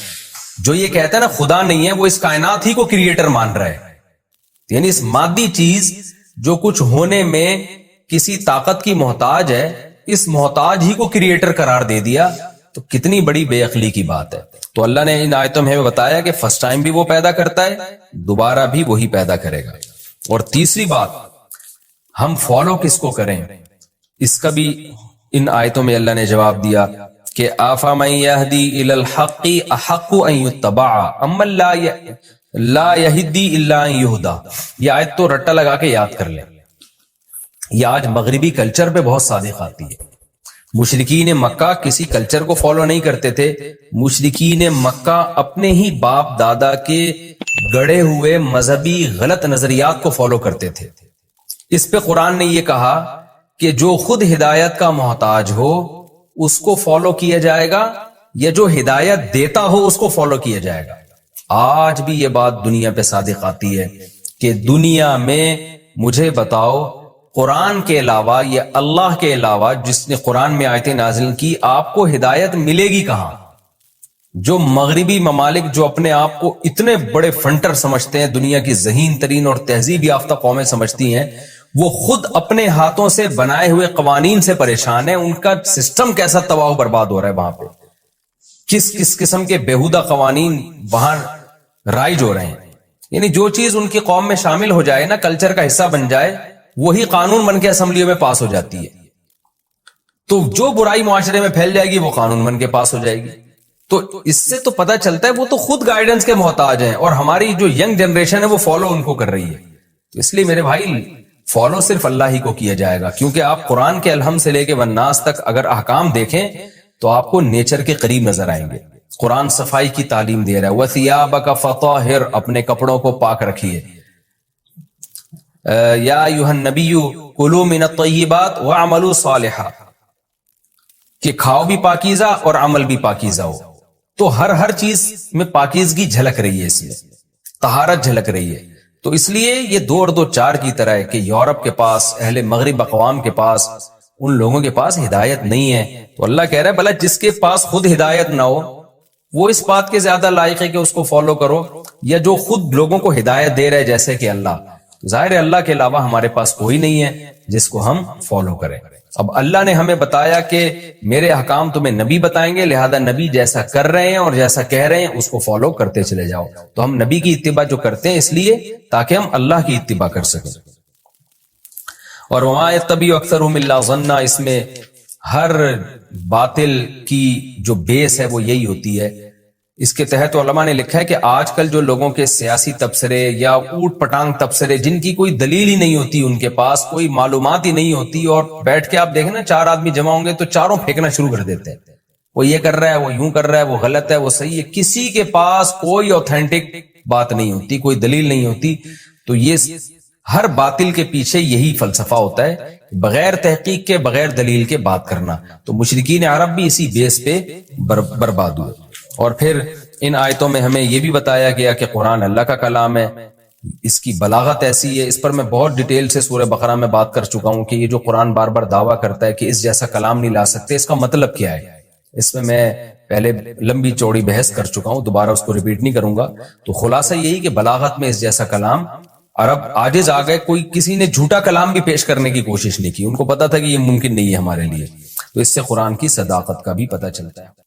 جو یہ کہتا ہے نا خدا نہیں ہے، وہ اس کائنات ہی کو کریٹر مان رہا ہے، یعنی اس مادی چیز جو کچھ ہونے میں کسی طاقت کی محتاج ہے، اس محتاج ہی کو کریٹر قرار دے دیا، تو کتنی بڑی بے عقلی کی بات ہے۔ تو اللہ نے ان آیتوں میں بتایا کہ فرسٹ ٹائم بھی وہ پیدا کرتا ہے، دوبارہ بھی وہی پیدا کرے گا۔ اور تیسری بات، ہم فالو کس کو کریں، اس کا بھی ان آیتوں میں اللہ نے جواب دیا کہ آفامن یہدی الی الحق احق ان یتبع اما لا یہدی الا ان یہدی۔ یہ آیت تو رٹا لگا کے یاد کر لیں، یہ آج مغربی کلچر پہ بہت صادق آتی ہے۔ مشرکین مکہ کسی کلچر کو فالو نہیں کرتے تھے، مشرکین مکہ اپنے ہی باپ دادا کے گڑے ہوئے مذہبی غلط نظریات کو فالو کرتے تھے۔ اس پہ قرآن نے یہ کہا کہ جو خود ہدایت کا محتاج ہو اس کو فالو کیا جائے گا، یا جو ہدایت دیتا ہو اس کو فالو کیا جائے گا۔ آج بھی یہ بات دنیا پہ صادق آتی ہے کہ دنیا میں مجھے بتاؤ قرآن کے علاوہ یا اللہ کے علاوہ جس نے قرآن میں آیتیں نازل کی، آپ کو ہدایت ملے گی کہاں؟ جو مغربی ممالک جو اپنے آپ کو اتنے بڑے فنٹر سمجھتے ہیں، دنیا کی ذہین ترین اور تہذیب یافتہ قومیں سمجھتی ہیں، وہ خود اپنے ہاتھوں سے بنائے ہوئے قوانین سے پریشان ہیں۔ ان کا سسٹم کیسا تباہ و برباد ہو رہا ہے، وہاں پہ کس کس قسم کے بےہودہ قوانین وہاں رائج ہو رہے ہیں۔ یعنی جو چیز ان کی قوم میں شامل ہو جائے نا، کلچر کا حصہ بن جائے، وہی قانون بن کے اسمبلیوں میں پاس ہو جاتی ہے۔ تو جو برائی معاشرے میں پھیل جائے گی وہ قانون بن کے پاس ہو جائے گی۔ تو اس سے تو پتہ چلتا ہے وہ تو خود گائیڈنس کے محتاج ہیں، اور ہماری جو ینگ جنریشن ہے وہ فالو ان کو کر رہی ہے۔ تو اس لیے میرے بھائی فالو صرف اللہ ہی کو کیا جائے گا، کیونکہ آپ قرآن کے الحم سے لے کے والناس تک اگر احکام دیکھیں تو آپ کو نیچر کے قریب نظر آئیں گے۔ قرآن صفائی کی تعلیم دے رہا ہے، وَثِيَابَكَ فَطَهِّرْ، اپنے کپڑوں کو پاک رکھیے۔ یا ایھا النبی کلوا من الطیبات واعملوا صالحا، کہ کھاؤ بھی پاکیزہ اور عمل بھی پاکیزہ ہو. تو ہر چیز میں پاکیزگی جھلک رہی ہے، اس میں طہارت جھلک رہی ہے. تو اس لیے یہ 2 اور 2 4 کی طرح ہے کہ یورپ کے پاس، اہل مغرب اقوام کے پاس، ان لوگوں کے پاس ہدایت نہیں ہے. تو اللہ کہہ رہا ہے بھلا جس کے پاس خود ہدایت نہ ہو وہ اس بات کے زیادہ لائق ہے کہ اس کو فالو کرو، یا جو خود لوگوں کو ہدایت دے رہے جیسے کہ اللہ. ظاہر ہے اللہ کے علاوہ ہمارے پاس کوئی نہیں ہے جس کو ہم فالو کریں. اب اللہ نے ہمیں بتایا کہ میرے احکام تمہیں نبی بتائیں گے، لہذا نبی جیسا کر رہے ہیں اور جیسا کہہ رہے ہیں اس کو فالو کرتے چلے جاؤ. تو ہم نبی کی اتباع جو کرتے ہیں اس لیے تاکہ ہم اللہ کی اتباع کر سکیں. اور وما یتبع اکثرهم الا ظنا، اس میں ہر باطل کی جو بیس ہے وہ یہی ہوتی ہے. اس کے تحت علماء نے لکھا ہے کہ آج کل جو لوگوں کے سیاسی تبصرے یا اوٹ پٹانگ تبصرے، جن کی کوئی دلیل ہی نہیں ہوتی، ان کے پاس کوئی معلومات ہی نہیں ہوتی، اور بیٹھ کے آپ دیکھیں نا 4 آدمی جمع ہوں گے تو چاروں پھینکنا شروع کر دیتے ہیں، وہ یہ کر رہا ہے، وہ یوں کر رہا ہے، وہ غلط ہے، وہ صحیح ہے. کسی کے پاس کوئی اوتھینٹک بات نہیں ہوتی، کوئی دلیل نہیں ہوتی. تو یہ ہر باطل کے پیچھے یہی فلسفہ ہوتا ہے، بغیر تحقیق کے، بغیر دلیل کے بات کرنا. تو مشرکین عرب بھی اسی بیس پہ برباد ہوئے. اور پھر ان آیتوں میں ہمیں یہ بھی بتایا گیا کہ قرآن اللہ کا کلام ہے، اس کی بلاغت ایسی ہے. اس پر میں بہت ڈیٹیل سے سورہ بقرہ میں بات کر چکا ہوں کہ یہ جو قرآن بار بار دعویٰ کرتا ہے کہ اس جیسا کلام نہیں لا سکتے، اس کا مطلب کیا ہے. اس میں پہلے لمبی چوڑی بحث کر چکا ہوں، دوبارہ اس کو ریپیٹ نہیں کروں گا. تو خلاصہ یہی کہ بلاغت میں اس جیسا کلام عرب عاجز آ گئے. کوئی کسی نے جھوٹا کلام بھی پیش کرنے کی کوشش نہیں کی، ان کو پتا تھا کہ یہ ممکن نہیں ہے ہمارے لیے. تو اس سے قرآن کی صداقت کا بھی پتہ چلتا ہے.